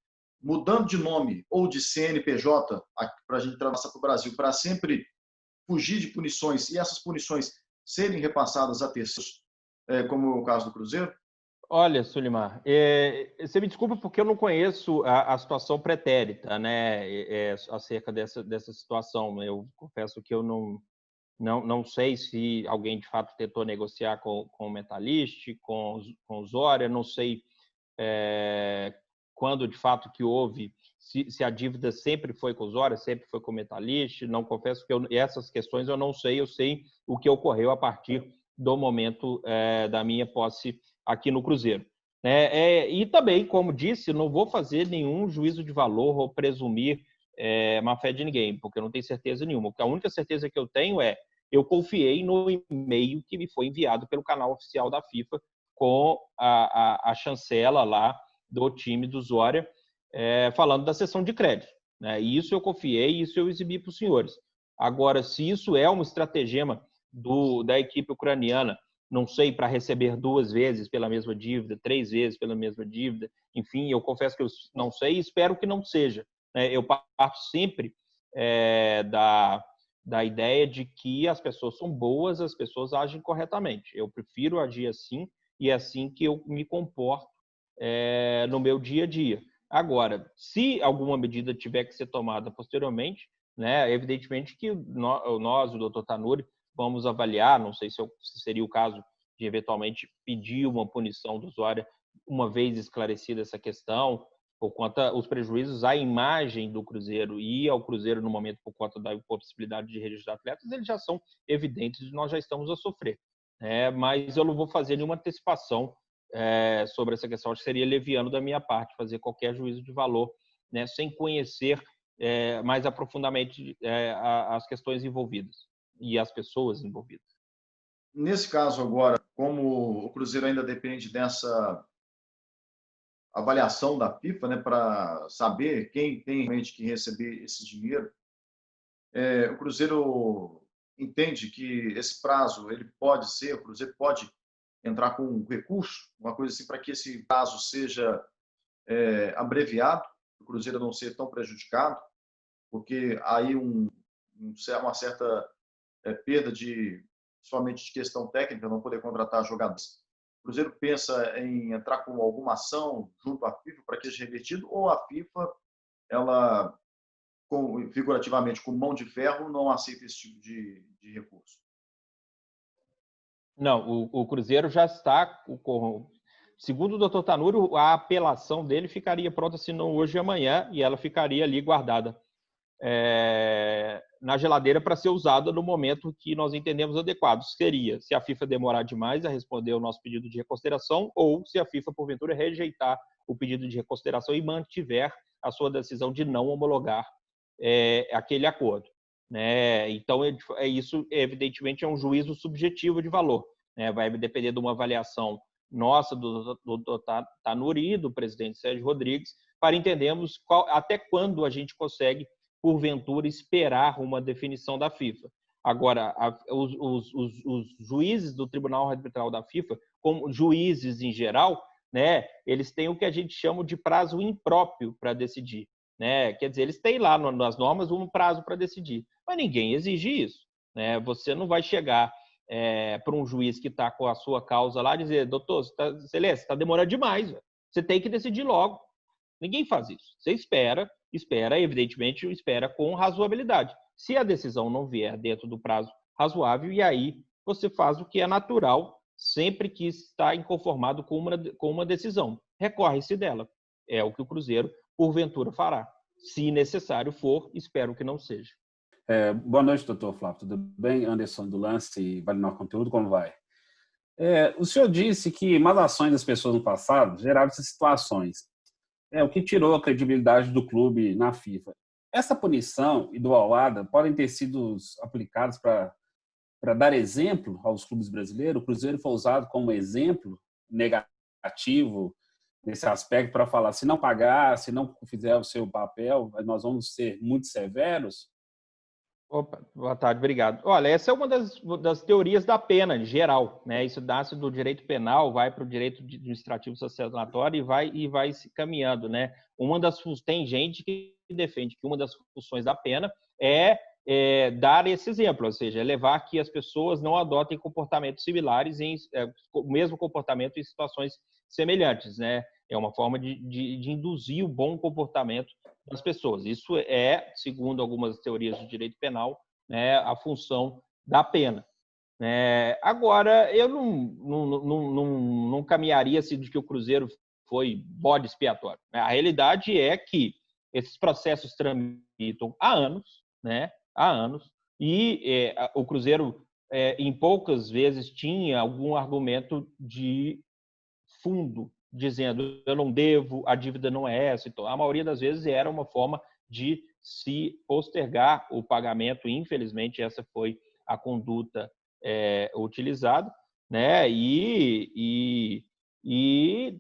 mudando de nome ou de CNPJ, para a gente trabalhar para o Brasil, para sempre fugir de punições e essas punições serem repassadas a terceiros, como é o caso do Cruzeiro? Olha, Sulimar, você me desculpa porque eu não conheço a situação pretérita, né, acerca dessa situação. Eu confesso que eu não sei se alguém de fato tentou negociar com o Metalist, com o Zória, não sei quando de fato que houve, se a dívida sempre foi com o Zória, sempre foi com o Metalist. Não, confesso que essas questões eu não sei, eu sei o que ocorreu a partir do momento da minha posse aqui no Cruzeiro. E também, como disse, não vou fazer nenhum juízo de valor ou presumir má fé de ninguém, porque eu não tenho certeza nenhuma. Porque a única certeza que eu tenho eu confiei no e-mail que me foi enviado pelo canal oficial da FIFA com a chancela lá do time do Zória, falando da cessão de crédito. Né? E isso eu confiei, isso eu exibi para os senhores. Agora, se isso é um estratagema da equipe ucraniana, não sei, para receber 2 vezes pela mesma dívida, 3 vezes pela mesma dívida, enfim, eu confesso que eu não sei e espero que não seja. Eu parto sempre da ideia de que as pessoas são boas, as pessoas agem corretamente. Eu prefiro agir assim e é assim que eu me comporto no meu dia a dia. Agora, se alguma medida tiver que ser tomada posteriormente, né, evidentemente que nós, o doutor Tanuri, vamos avaliar, não sei se seria o caso de eventualmente pedir uma punição do usuário uma vez esclarecida essa questão, por conta os prejuízos à imagem do Cruzeiro e ao Cruzeiro no momento por conta da possibilidade de registrar atletas, eles já são evidentes e nós já estamos a sofrer. Mas eu não vou fazer nenhuma antecipação sobre essa questão. Acho que seria leviano da minha parte fazer qualquer juízo de valor, né, sem conhecer mais aprofundadamente as questões envolvidas e as pessoas envolvidas. Nesse caso agora, como o Cruzeiro ainda depende dessa avaliação da FIFA, né, para saber quem tem realmente que receber esse dinheiro, o Cruzeiro entende que esse prazo ele pode ser, o Cruzeiro pode entrar com um recurso, uma coisa assim, para que esse prazo seja abreviado, o Cruzeiro não ser tão prejudicado, porque aí uma certa perda somente de questão técnica, não poder contratar jogadores. O Cruzeiro pensa em entrar com alguma ação junto à FIFA para que seja revertido, ou a FIFA, ela, figurativamente, com mão de ferro, não aceita esse tipo de recurso? Não, o Cruzeiro já está, segundo o doutor Tanuri, a apelação dele ficaria pronta, se não hoje e amanhã, e ela ficaria ali guardada na geladeira para ser usada no momento que nós entendemos adequado. Seria se a FIFA demorar demais a responder o nosso pedido de reconsideração ou se a FIFA, porventura, rejeitar o pedido de reconsideração e mantiver a sua decisão de não homologar aquele acordo. Né? Então, isso, evidentemente, é um juízo subjetivo de valor. Né? Vai depender de uma avaliação nossa, do Tanuri, do presidente Sérgio Rodrigues, para entendermos até quando a gente consegue, porventura, esperar uma definição da FIFA. Agora, os juízes do Tribunal Arbitral da FIFA, como juízes em geral, né, eles têm o que a gente chama de prazo impróprio para decidir. Né? Quer dizer, eles têm lá nas normas um prazo para decidir, mas ninguém exige isso. Né? Você não vai chegar para um juiz que está com a sua causa lá e dizer: doutor, Celeste, está demorando demais, você tem que decidir logo. Ninguém faz isso. Você espera, evidentemente, espera com razoabilidade. Se a decisão não vier dentro do prazo razoável, e aí você faz o que é natural sempre que está inconformado com uma decisão. Recorre-se dela. É o que o Cruzeiro, porventura, fará. Se necessário for, espero que não seja. Boa noite, doutor Flávio. Tudo bem? Anderson do Lance e Vale Nova Conteúdo, como vai? O senhor disse que más ações das pessoas no passado geraram essas situações. O que tirou a credibilidade do clube na FIFA. Essa punição e do Awada podem ter sido aplicados para dar exemplo aos clubes brasileiros. O Cruzeiro foi usado como exemplo negativo nesse aspecto para falar: se não pagar, se não fizer o seu papel, nós vamos ser muito severos. Opa, boa tarde, obrigado. Olha, essa é uma das teorias da pena, em geral. Né? Isso nasce do direito penal, vai para o direito administrativo sancionatório e vai se caminhando. Né? Tem gente que defende que uma das funções da pena é dar esse exemplo, ou seja, levar que as pessoas não adotem comportamentos similares, o mesmo comportamento em situações semelhantes, né? É uma forma de induzir o bom comportamento das pessoas. Isso é, segundo algumas teorias do direito penal, né, a função da pena. Agora, eu não caminharia assim de que o Cruzeiro foi bode expiatório. A realidade é que esses processos tramitam há anos, né? Há anos, e o Cruzeiro, em poucas vezes, tinha algum argumento de fundo, dizendo eu não devo, a dívida não é essa. Então, a maioria das vezes era uma forma de se postergar o pagamento. Infelizmente, essa foi a conduta utilizada, né? E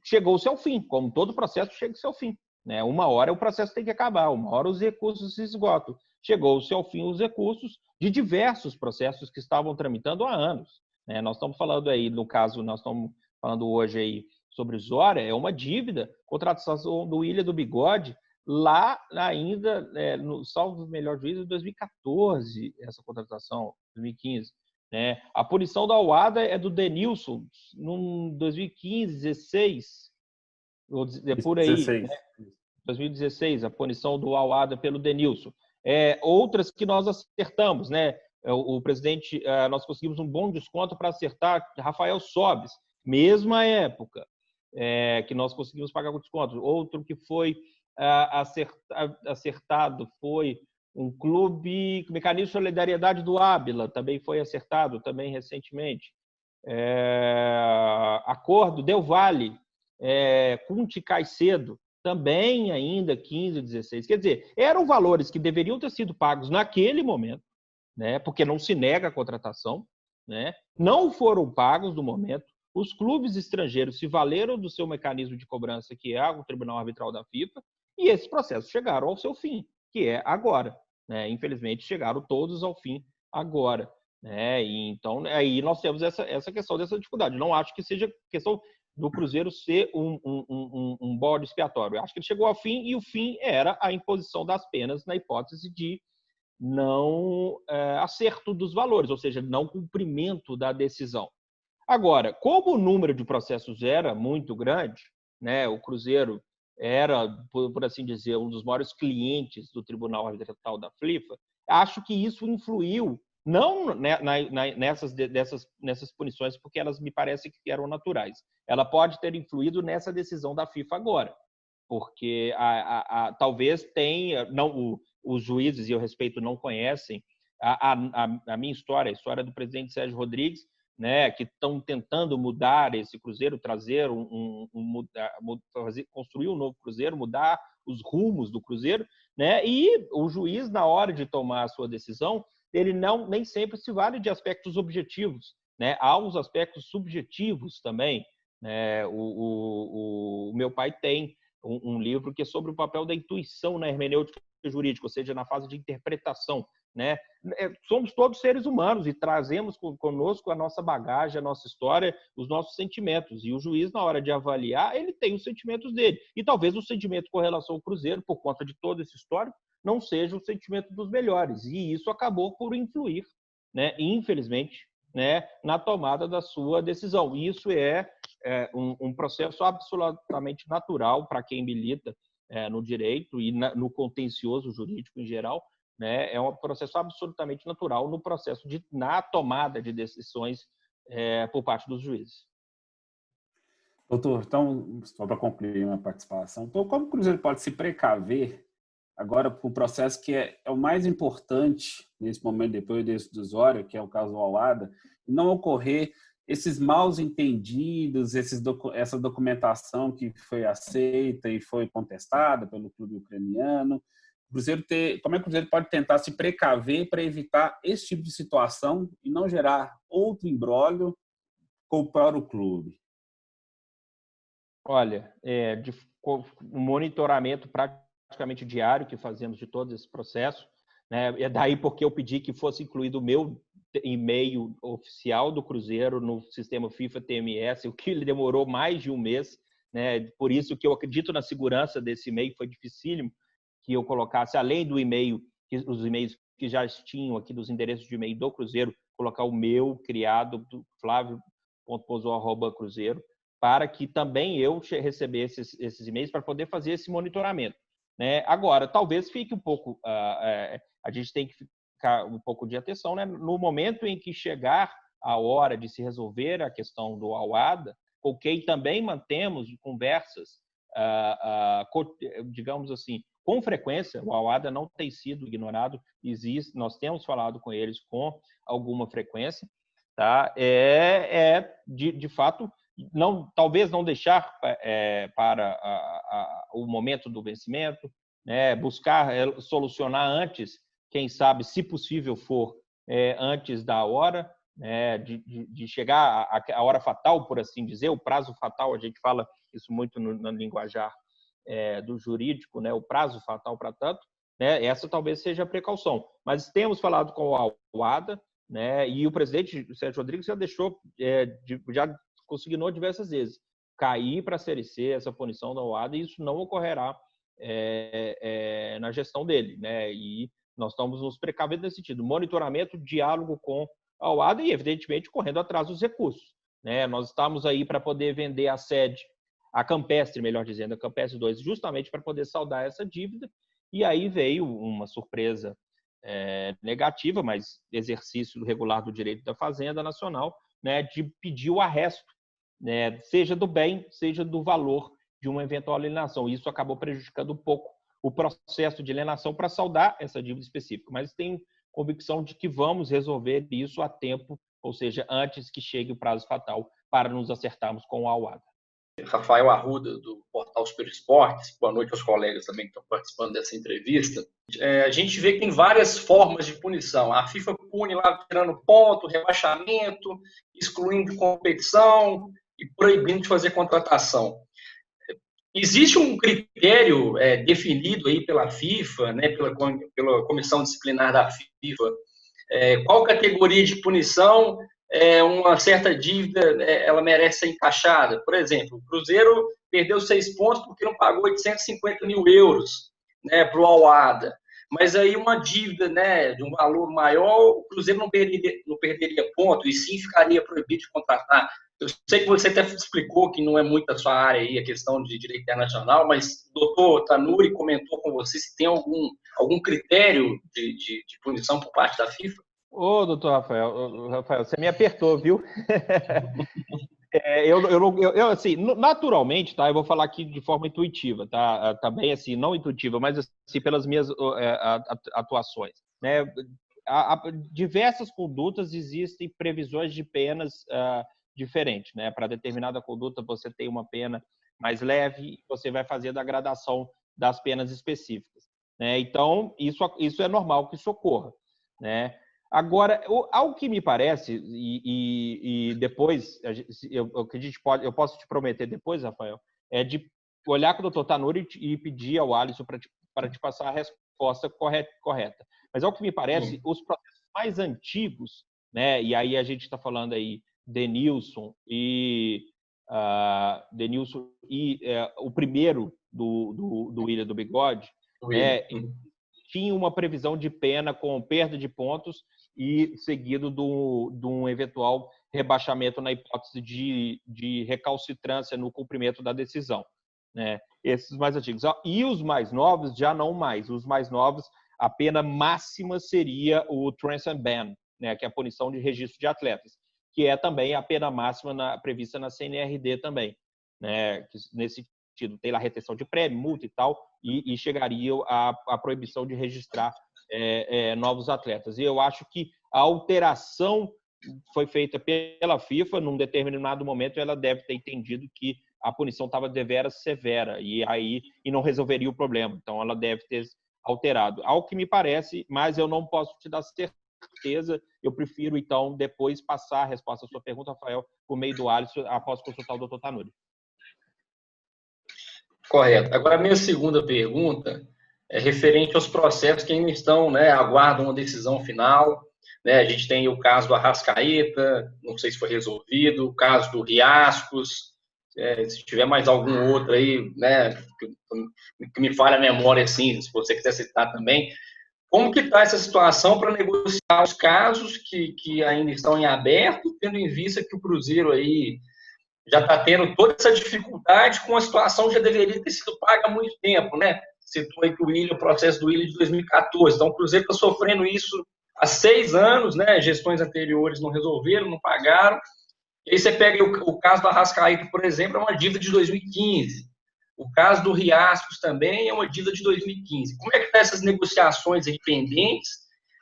chegou-se ao fim, como todo processo chega-se ao fim, né? Uma hora o processo tem que acabar, uma hora os recursos se esgotam. Chegou-se ao fim os recursos de diversos processos que estavam tramitando há anos, né? Nós estamos falando aí, no caso, nós estamos falando hoje aí sobre Zória, é uma dívida, contratação do Ilha do Bigode, lá ainda, no salvo melhor juízo, de 2014, essa contratação, 2015. Né? A punição da Auada é do Denilson, em 2015, 16, por aí, 16. né? 2016, a punição do Auada pelo Denilson. Outras que nós acertamos, né? O presidente, nós conseguimos um bom desconto para acertar Rafael Sobes, mesma época, que nós conseguimos pagar com desconto. Outro que foi acertado foi um clube, Mecanismo de Solidariedade do Ábila, também foi acertado, também recentemente. Acordo Del Valle, Cunti Caicedo, também ainda 15, 16. Quer dizer, eram valores que deveriam ter sido pagos naquele momento, né, porque não se nega a contratação, né, não foram pagos no momento. Os clubes estrangeiros se valeram do seu mecanismo de cobrança, que é o Tribunal Arbitral da FIFA, e esses processos chegaram ao seu fim, que é agora. Né? Infelizmente, chegaram todos ao fim agora. Né? E então, aí nós temos essa questão dessa dificuldade. Não acho que seja questão do Cruzeiro ser um bode expiatório. Eu acho que ele chegou ao fim, e o fim era a imposição das penas na hipótese de não acerto dos valores, ou seja, não cumprimento da decisão. Agora, como o número de processos era muito grande, né, o Cruzeiro era, por assim dizer, um dos maiores clientes do Tribunal Arbitral da FIFA, acho que isso influiu, não nessas punições, porque elas me parecem que eram naturais. Ela pode ter influído nessa decisão da FIFA agora, porque talvez tenha, os juízes, e eu respeito, não conhecem a minha história, a história do presidente Sérgio Rodrigues, né, que estão tentando mudar esse Cruzeiro, trazer construir um novo Cruzeiro, mudar os rumos do Cruzeiro, né? E o juiz, na hora de tomar a sua decisão, ele nem sempre se vale de aspectos objetivos, né? Há uns aspectos subjetivos também. Né? O meu pai tem um livro que é sobre o papel da intuição na hermenêutica jurídica, ou seja, na fase de interpretação. Né? Somos todos seres humanos e trazemos conosco a nossa bagagem, a nossa história, os nossos sentimentos. E o juiz, na hora de avaliar, ele tem os sentimentos dele. E talvez o sentimento com relação ao Cruzeiro, por conta de todo esse histórico, não seja o sentimento dos melhores. E isso acabou por influir, né, infelizmente, né, na tomada da sua decisão. E isso é um processo absolutamente natural para quem milita no direito e no contencioso jurídico em geral. Né, é um processo absolutamente natural na tomada de decisões por parte dos juízes. Doutor, então, só para concluir minha participação, então, como o Cruzeiro pode se precaver agora com o processo que é o mais importante nesse momento, depois desse do Zória, que é o caso do Auada, e não ocorrer esses maus entendidos, essa documentação que foi aceita e foi contestada pelo clube ucraniano? Como é que o Cruzeiro pode tentar se precaver para evitar esse tipo de situação e não gerar outro imbróglio para o clube? Olha, um monitoramento praticamente diário que fazemos de todo esse processo, né? É daí porque eu pedi que fosse incluído o meu e-mail oficial do Cruzeiro no sistema FIFA TMS, o que demorou mais de um mês, né? Por isso que eu acredito na segurança desse e-mail, foi dificílimo que eu colocasse, além do e-mail, os e-mails que já tinham aqui dos endereços de e-mail do Cruzeiro, colocar o meu criado, Flávio.pozo@cruzeiro, para que também eu recebesse esses e-mails para poder fazer esse monitoramento, né? Agora, talvez fique um pouco, a gente tem que ficar um pouco de atenção, né? No momento em que chegar a hora de se resolver a questão do Al-Wada, com quem também mantemos conversas, digamos assim, com frequência. O Al-Wada não tem sido ignorado, nós temos falado com eles com alguma frequência, tá? De fato, talvez não deixar para o momento do vencimento, né? Buscar solucionar antes, quem sabe, se possível for, antes da hora, de chegar à hora fatal, por assim dizer, o prazo fatal. A gente fala isso muito no linguajar do jurídico, né? O prazo fatal para tanto, né? Essa talvez seja a precaução. Mas temos falado com o Al-Wada, né? E o presidente Sérgio Rodrigues já deixou, já consignou diversas vezes cair para a Série C essa punição da Al-Wada, e isso não ocorrerá na gestão dele, né? E nós estamos nos precavendo nesse sentido: monitoramento, diálogo com a Al-Wada e, evidentemente, correndo atrás dos recursos, né? Nós estamos aí para poder vender a sede, a Campestre, melhor dizendo, a Campestre 2, justamente para poder saldar essa dívida. E aí veio uma surpresa negativa, mas exercício regular do direito da Fazenda Nacional, né, de pedir o arresto, né, seja do bem, seja do valor de uma eventual alienação. Isso acabou prejudicando um pouco o processo de alienação para saldar essa dívida específica. Mas tenho convicção de que vamos resolver isso a tempo, ou seja, antes que chegue o prazo fatal, para nos acertarmos com o Al-Wada. Rafael Arruda, do portal Super Esportes. Boa noite aos colegas também que estão participando dessa entrevista. A gente vê que tem várias formas de punição. A FIFA pune lá, tirando ponto, rebaixamento, excluindo de competição e proibindo de fazer contratação. Existe um critério definido aí pela FIFA, né, pela comissão disciplinar da FIFA, qual categoria de punição uma certa dívida ela merece ser encaixada? Por exemplo, o Cruzeiro perdeu 6 pontos porque não pagou 850 mil euros, né, para o Al-Wada. Mas aí uma dívida, né, de um valor maior, o Cruzeiro não perderia ponto e sim ficaria proibido de contratar. Eu sei que você até explicou que não é muito a sua área aí, a questão de direito internacional, mas o doutor Tanuri comentou com você se tem algum critério de punição por parte da FIFA? Ô, doutor Rafael, você me apertou, viu? Assim, naturalmente, tá? Eu vou falar aqui de forma intuitiva, tá? Também, assim, não intuitiva, mas assim, pelas minhas atuações, né? Diversas condutas existem previsões de penas diferentes, né? Para determinada conduta, você tem uma pena mais leve, você vai fazer a gradação das penas específicas, né? Então, isso é normal que isso ocorra, né? Agora, ao que me parece, e depois, eu posso te prometer depois, Rafael, é de olhar para o doutor Tanuri e pedir ao Alisson para te passar a resposta correta. Mas, ao que me parece, os processos mais antigos, né, e aí a gente está falando aí Denilson e o primeiro do Ilha do Bigode, tinha uma previsão de pena com perda de pontos e seguido de um eventual rebaixamento na hipótese de recalcitrância no cumprimento da decisão, né? Esses mais antigos. E os mais novos, já não mais. Os mais novos, a pena máxima seria o transfer ban, né? Que é a punição de registro de atletas, que é também a pena máxima prevista na CNRD também, né? Que, nesse sentido, tem lá retenção de prêmio, multa e tal, e chegaria a proibição de registrar novos atletas. E eu acho que a alteração foi feita pela FIFA num determinado momento. Ela deve ter entendido que a punição estava deveras severa e não resolveria o problema. Então, ela deve ter alterado. Ao que me parece, mas eu não posso te dar certeza. Eu prefiro, então, depois passar a resposta à sua pergunta, Rafael, por meio do Alisson, após consultar o doutor Tanuri. Correto. Agora, a minha segunda pergunta é referente aos processos que ainda estão, né, aguardam uma decisão final, né? A gente tem o caso do Arrascaeta, não sei se foi resolvido, o caso do Riascos, se tiver mais algum outro aí, né, que me falha a memória, assim, se você quiser citar também. Como que está essa situação para negociar os casos que ainda estão em aberto, tendo em vista que o Cruzeiro aí já está tendo toda essa dificuldade com a situação que já deveria ter sido paga há muito tempo, né? Citou aí que o processo do Willian de 2014. Então, o Cruzeiro está sofrendo isso há 6 anos, né? Gestões anteriores não resolveram, não pagaram. E aí você pega o caso do Arrascaeta, por exemplo, é uma dívida de 2015. O caso do Riascos também é uma dívida de 2015. Como é que estão essas negociações aí pendentes?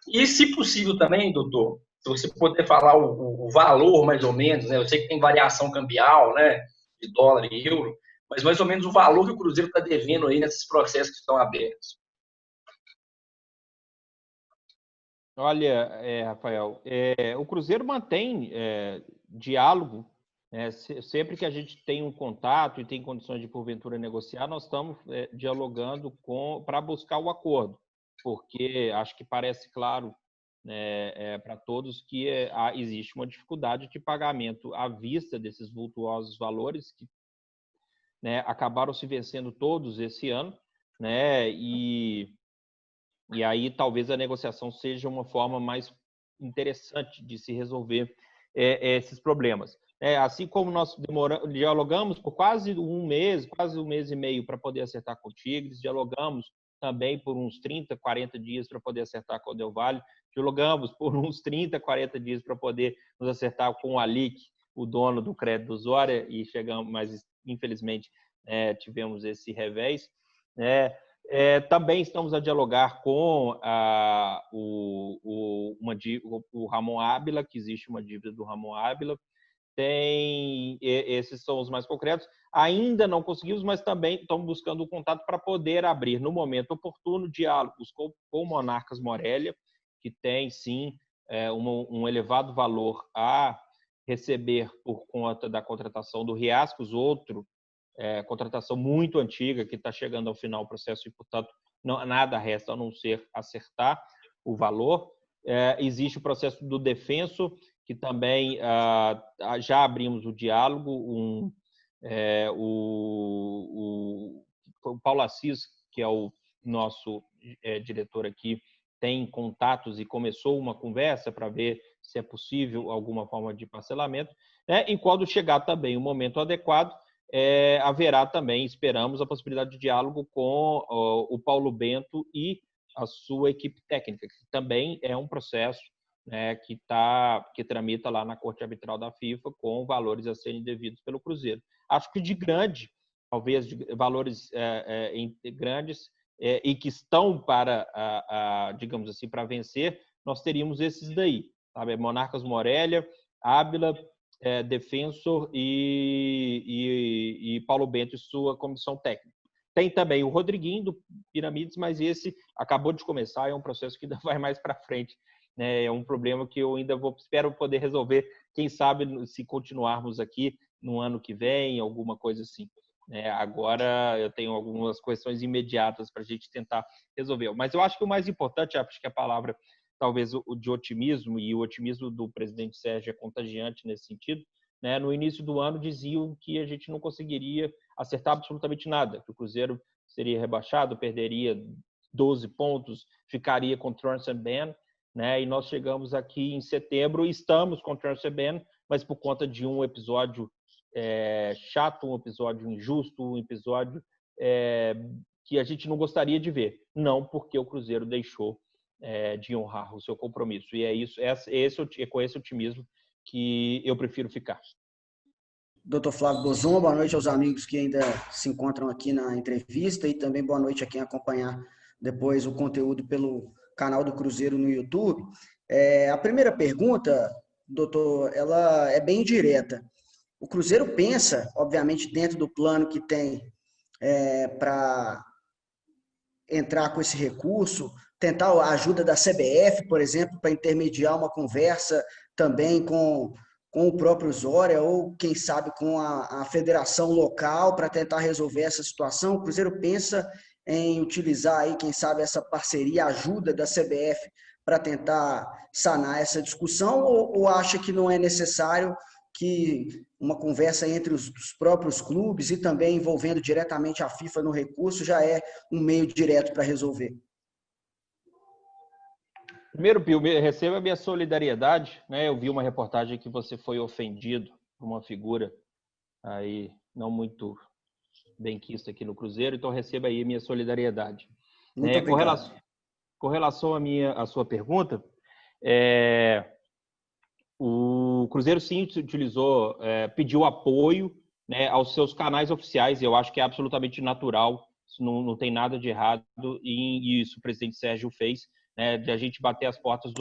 E, se possível também, doutor, se você puder falar o valor, mais ou menos, né? Eu sei que tem variação cambial, né? De dólar e euro, mas mais ou menos o valor que o Cruzeiro está devendo aí nesses processos que estão abertos. Olha, Rafael, o Cruzeiro mantém diálogo. Sempre que a gente tem um contato e tem condições de, porventura, negociar, nós estamos dialogando para buscar o acordo, porque acho que parece claro para todos que existe uma dificuldade de pagamento à vista desses vultuosos valores que acabaram se vencendo todos esse ano, e aí talvez a negociação seja uma forma mais interessante de se resolver esses problemas. Assim como nós dialogamos por quase um mês e meio para poder acertar com o Tigres, dialogamos também por uns 30, 40 dias para poder acertar com o Del Valle, dialogamos por uns 30, 40 dias para poder nos acertar com o Alic, o dono do crédito Zória, e chegamos, mas infelizmente tivemos esse revés. Também estamos a dialogar com o Ramon Ábila, que existe uma dívida do Ramon Ábila. Esses são os mais concretos. Ainda não conseguimos, mas também estamos buscando um contato para poder abrir, no momento oportuno, diálogos com o Monarcas Morelia, que tem, sim, um elevado valor a receber por conta da contratação do Riascos, outro contratação muito antiga, que está chegando ao final do processo e, portanto, nada resta a não ser acertar o valor. Existe o processo do Defenso, que também já abrimos o diálogo. O Paulo Assis, que é o nosso diretor aqui, tem contatos e começou uma conversa para ver se é possível alguma forma de parcelamento. E quando chegar também o momento adequado, haverá também, esperamos, a possibilidade de diálogo com o Paulo Bento e a sua equipe técnica, que também é um processo que tramita lá na Corte Arbitral da FIFA com valores a serem devidos pelo Cruzeiro. Acho que de grande, talvez de valores grandes e que estão para, digamos assim, para vencer, nós teríamos esses daí, sabe? Monarcas Morelia, Ábila, Defensor e Paulo Bento e sua comissão técnica. Tem também o Rodriguinho do Piramides, mas esse acabou de começar, é um processo que ainda vai mais para frente. É um problema que eu ainda espero poder resolver, quem sabe, se continuarmos aqui no ano que vem, alguma coisa assim. Agora eu tenho algumas questões imediatas para a gente tentar resolver. Mas eu acho que o mais importante, acho que a palavra, talvez, o de otimismo, e o otimismo do presidente Sérgio é contagiante nesse sentido. No início do ano diziam que a gente não conseguiria acertar absolutamente nada, que o Cruzeiro seria rebaixado, perderia 12 pontos, ficaria com transfer ban, e nós chegamos aqui em setembro e estamos com transfer ban, mas por conta de um episódio chato, um episódio injusto, um episódio que a gente não gostaria de ver, não porque o Cruzeiro deixou de honrar o seu compromisso. E é com esse otimismo que eu prefiro ficar. Dr. Flávio Bozon, boa noite aos amigos que ainda se encontram aqui na entrevista e também boa noite a quem acompanhar depois o conteúdo pelo canal do Cruzeiro no YouTube. A primeira pergunta, doutor, ela é bem direta. O Cruzeiro pensa, obviamente, dentro do plano que tem para entrar com esse recurso, tentar a ajuda da CBF, por exemplo, para intermediar uma conversa também com o próprio Zória ou, quem sabe, com a federação local para tentar resolver essa situação. O Cruzeiro pensa em utilizar aí, quem sabe, essa parceria, a ajuda da CBF para tentar sanar essa discussão, ou acha que não é necessário, que uma conversa entre os próprios clubes e também envolvendo diretamente a FIFA no recurso já é um meio direto para resolver? Primeiro, Pio, receba a minha solidariedade. Eu vi uma reportagem que você foi ofendido por uma figura aí não muito benquista aqui no Cruzeiro, então receba aí minha solidariedade. Muito obrigado. Com relação à sua pergunta, o Cruzeiro sim utilizou, pediu apoio, né, aos seus canais oficiais, e eu acho que é absolutamente natural, isso não tem nada de errado, e isso o presidente Sérgio fez, né, de a gente bater as portas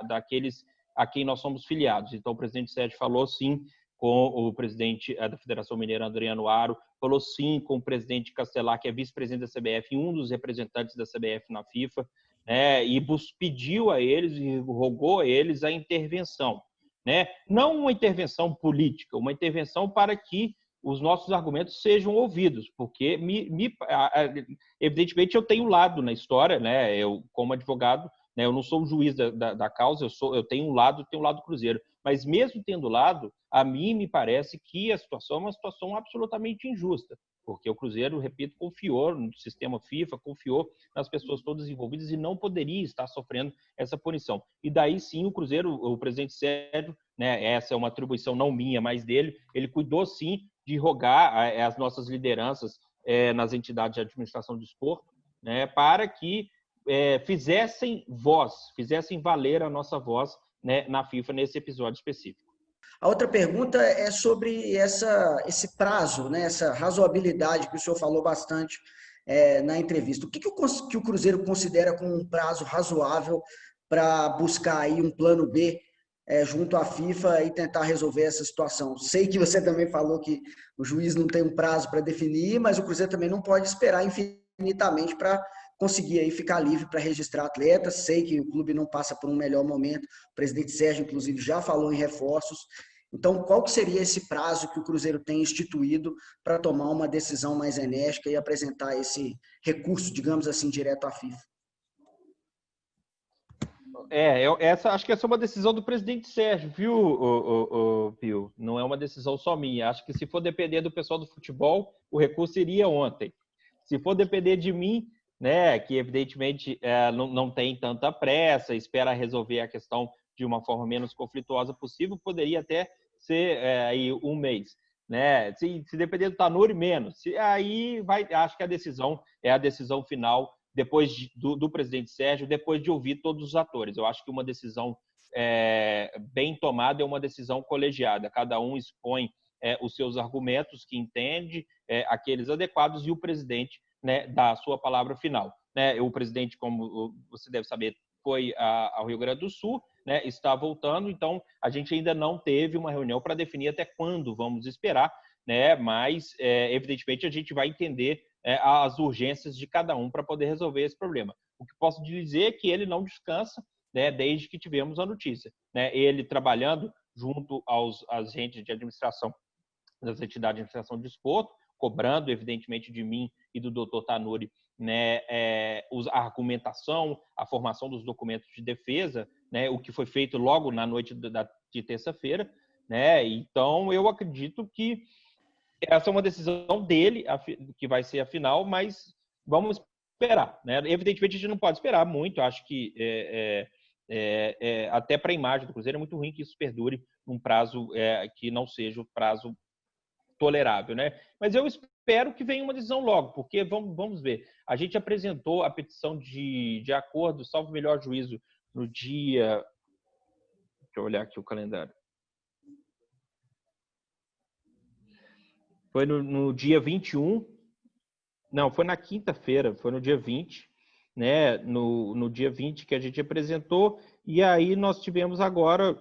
daqueles a quem nós somos filiados. Então, o presidente Sérgio falou sim com o presidente da Federação Mineira, Adriano Aro, falou sim com o presidente Castelar, que é vice-presidente da CBF, e um dos representantes da CBF na FIFA, né, e pediu a eles e rogou a eles a intervenção, né? Não uma intervenção política, uma intervenção para que os nossos argumentos sejam ouvidos, porque evidentemente eu tenho um lado na história, né? Eu como advogado, né, eu não sou o juiz da causa, eu tenho um lado Cruzeiro, mas mesmo tendo lado, a mim me parece que a situação é uma situação absolutamente injusta, porque o Cruzeiro, repito, confiou no sistema FIFA, confiou nas pessoas todas envolvidas e não poderia estar sofrendo essa punição. E daí sim o Cruzeiro, o presidente Sérgio, né, essa é uma atribuição não minha, mas dele, ele cuidou sim de rogar as nossas lideranças nas entidades de administração do esporte, né, para que fizessem valer a nossa voz, né, na FIFA nesse episódio específico. A outra pergunta é sobre esse prazo, né, essa razoabilidade que o senhor falou bastante na entrevista. O que o Cruzeiro considera como um prazo razoável para buscar aí um plano B junto à FIFA e tentar resolver essa situação? Sei que você também falou que o juiz não tem um prazo para definir, mas o Cruzeiro também não pode esperar infinitamente para conseguir aí ficar livre para registrar atletas. Sei que o clube não passa por um melhor momento. O presidente Sérgio, inclusive, já falou em reforços. Então, qual que seria esse prazo que o Cruzeiro tem instituído para tomar uma decisão mais enérgica e apresentar esse recurso, digamos assim, direto à FIFA? Acho que essa é uma decisão do presidente Sérgio, viu, Pio? Não é uma decisão só minha. Acho que se for depender do pessoal do futebol, o recurso iria ontem. Se for depender de mim, né, que evidentemente não tem tanta pressa, espera resolver a questão de uma forma menos conflituosa possível, poderia até ser aí um mês, né? Se depender do Tanuri, menos. Aí acho que a decisão é a decisão final depois do presidente Sérgio, depois de ouvir todos os atores. Eu acho que uma decisão bem tomada é uma decisão colegiada. Cada um expõe os seus argumentos que entende, aqueles adequados, e o presidente, né, dá a sua palavra final, né? O presidente, como você deve saber, foi ao Rio Grande do Sul, né, está voltando, então a gente ainda não teve uma reunião para definir até quando vamos esperar, né? Mas evidentemente a gente vai entender as urgências de cada um para poder resolver esse problema. O que posso dizer é que ele não descansa, né, desde que tivemos a notícia, né? Ele trabalhando junto aos agentes de administração das entidades de administração de desporto, cobrando, evidentemente, de mim e do Dr. Tanuri, né, a argumentação, a formação dos documentos de defesa, né, o que foi feito logo na noite de terça-feira, né? Então, eu acredito que essa é uma decisão dele, que vai ser a final, mas vamos esperar, né? Evidentemente, a gente não pode esperar muito, acho que até para a imagem do Cruzeiro é muito ruim que isso perdure num prazo que não seja o prazo tolerável, né? Mas eu espero que venha uma decisão logo, porque vamos ver. A gente apresentou a petição de acordo, salvo melhor juízo, no dia... Deixa eu olhar aqui o calendário. Foi no dia 21. Não, foi na quinta-feira, foi no dia 20, né? No dia 20 que a gente apresentou, e aí nós tivemos agora,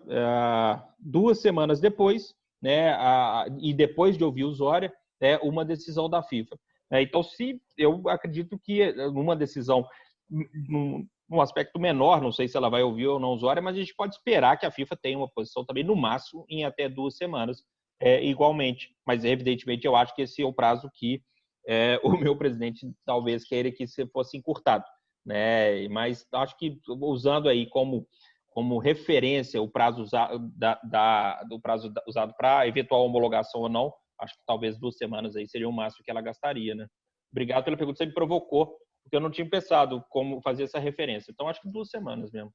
2 semanas depois, né, e depois de ouvir o Zória, uma decisão da FIFA. Então, eu acredito que uma decisão, num aspecto menor, não sei se ela vai ouvir ou não o Zória, mas a gente pode esperar que a FIFA tenha uma posição também, no máximo, em até 2 semanas, igualmente. Mas, evidentemente, eu acho que esse é o prazo que o meu presidente talvez queira que fosse encurtado, né? Mas acho que, usando aí como referência o prazo usado para eventual homologação ou não, acho que talvez 2 semanas aí seria o máximo que ela gastaria, né? Obrigado pela pergunta, você me provocou, porque eu não tinha pensado como fazer essa referência. Então, acho que 2 semanas mesmo.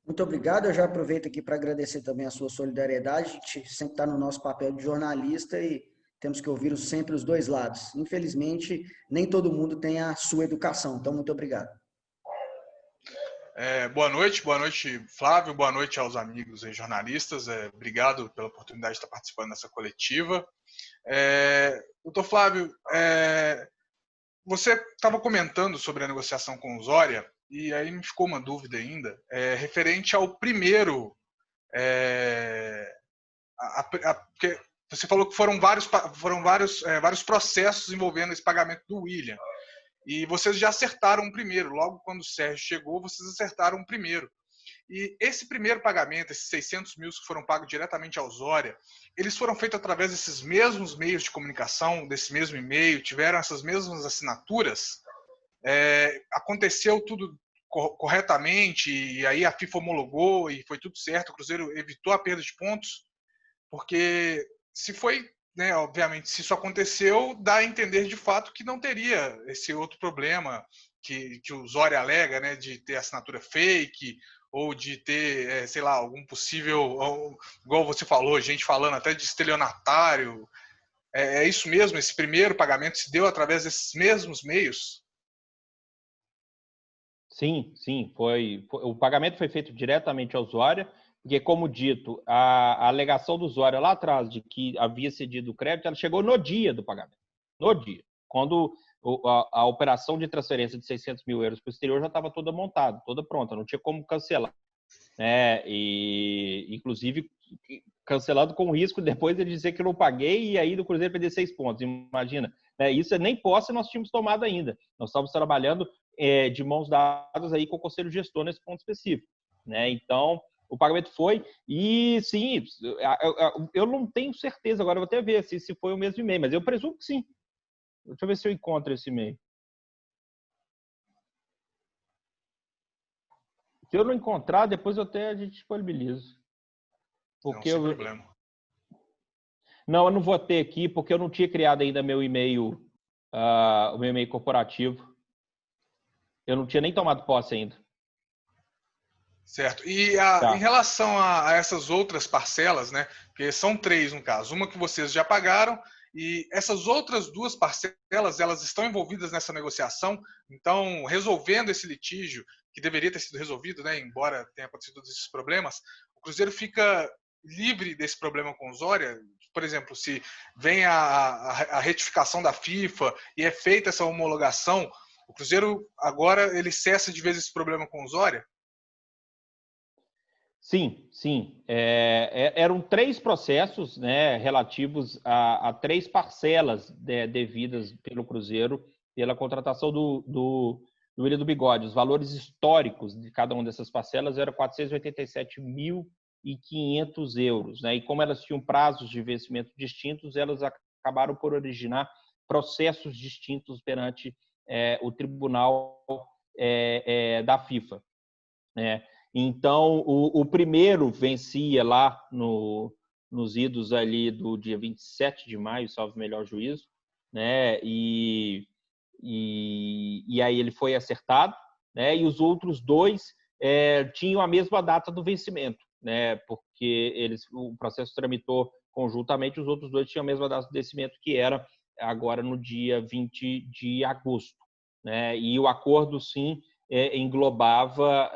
Muito obrigado. Eu já aproveito aqui para agradecer também a sua solidariedade. A gente sempre está no nosso papel de jornalista e temos que ouvir sempre os dois lados. Infelizmente, nem todo mundo tem a sua educação. Então, muito obrigado. Boa noite, Flávio, boa noite aos amigos e jornalistas. Obrigado pela oportunidade de estar participando dessa coletiva. Doutor Flávio, você estava comentando sobre a negociação com o Zória, e aí me ficou uma dúvida ainda, referente ao primeiro. Porque você falou que foram vários processos envolvendo esse pagamento do William. E vocês já acertaram o primeiro. Logo quando o Sérgio chegou, vocês acertaram o primeiro. E esse primeiro pagamento, esses 600 mil que foram pagos diretamente ao Zória, eles foram feitos através desses mesmos meios de comunicação, desse mesmo e-mail, tiveram essas mesmas assinaturas? Aconteceu tudo corretamente e aí a FIFA homologou e foi tudo certo, o Cruzeiro evitou a perda de pontos? Porque se foi, né, obviamente, se isso aconteceu, dá a entender de fato que não teria esse outro problema que o Zória alega, né, de ter assinatura fake ou de ter, sei lá, algum possível, igual você falou, gente falando até de estelionatário. É isso mesmo? Esse primeiro pagamento se deu através desses mesmos meios? Sim, o pagamento foi feito diretamente ao Zória, porque, como dito, a alegação do Zória lá atrás de que havia cedido o crédito, ela chegou no dia do pagamento. No dia. Quando a operação de transferência de 600 mil euros para o exterior já estava toda montada, toda pronta, não tinha como cancelar. Né? E, inclusive, cancelando com o risco depois de dizer que eu não paguei e aí do Cruzeiro perder 6 pontos. Imagina. Né? Isso nem posse nós tínhamos tomado ainda. Nós estávamos trabalhando de mãos dadas aí com o Conselho Gestor nesse ponto específico. Né? Então, o pagamento foi, e sim, eu não tenho certeza, agora eu vou até ver se foi o mesmo e-mail, mas eu presumo que sim. Deixa eu ver se eu encontro esse e-mail. Se eu não encontrar, depois a gente disponibiliza. Porque não, sem problema. Não, eu não vou ter aqui, porque eu não tinha criado ainda meu e-mail, o meu e-mail corporativo. Eu não tinha nem tomado posse ainda. Certo. E em relação a essas outras parcelas, né? Porque são 3 no caso. Uma que vocês já pagaram e essas outras 2 parcelas, elas estão envolvidas nessa negociação. Então, resolvendo esse litígio, que deveria ter sido resolvido, né? Embora tenha acontecido todos esses problemas, o Cruzeiro fica livre desse problema com o Zória. Por exemplo, se vem a retificação da FIFA e é feita essa homologação, o Cruzeiro agora ele cessa de vez esse problema com o Zória? Sim. Eram 3 processos, né, relativos a 3 parcelas devidas pelo Cruzeiro pela contratação do William do Bigode. Os valores históricos de cada uma dessas parcelas eram 487.500 euros. Né? E como elas tinham prazos de vencimento distintos, elas acabaram por originar processos distintos perante o tribunal da FIFA. Né? Então, o primeiro vencia lá nos idos ali do dia 27 de maio, salvo melhor juízo, né? E aí ele foi acertado, né? E os outros 2 tinham a mesma data do vencimento, né? Porque o processo tramitou conjuntamente, os outros 2 tinham a mesma data do vencimento, que era agora no dia 20 de agosto, né? E o acordo, sim, englobava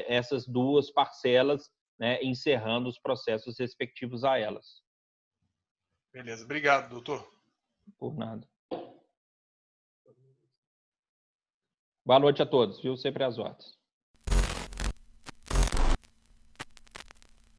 essas 2 parcelas, né, encerrando os processos respectivos a elas. Beleza. Obrigado, doutor. Por nada. Boa noite a todos, viu? Sempre às ordens.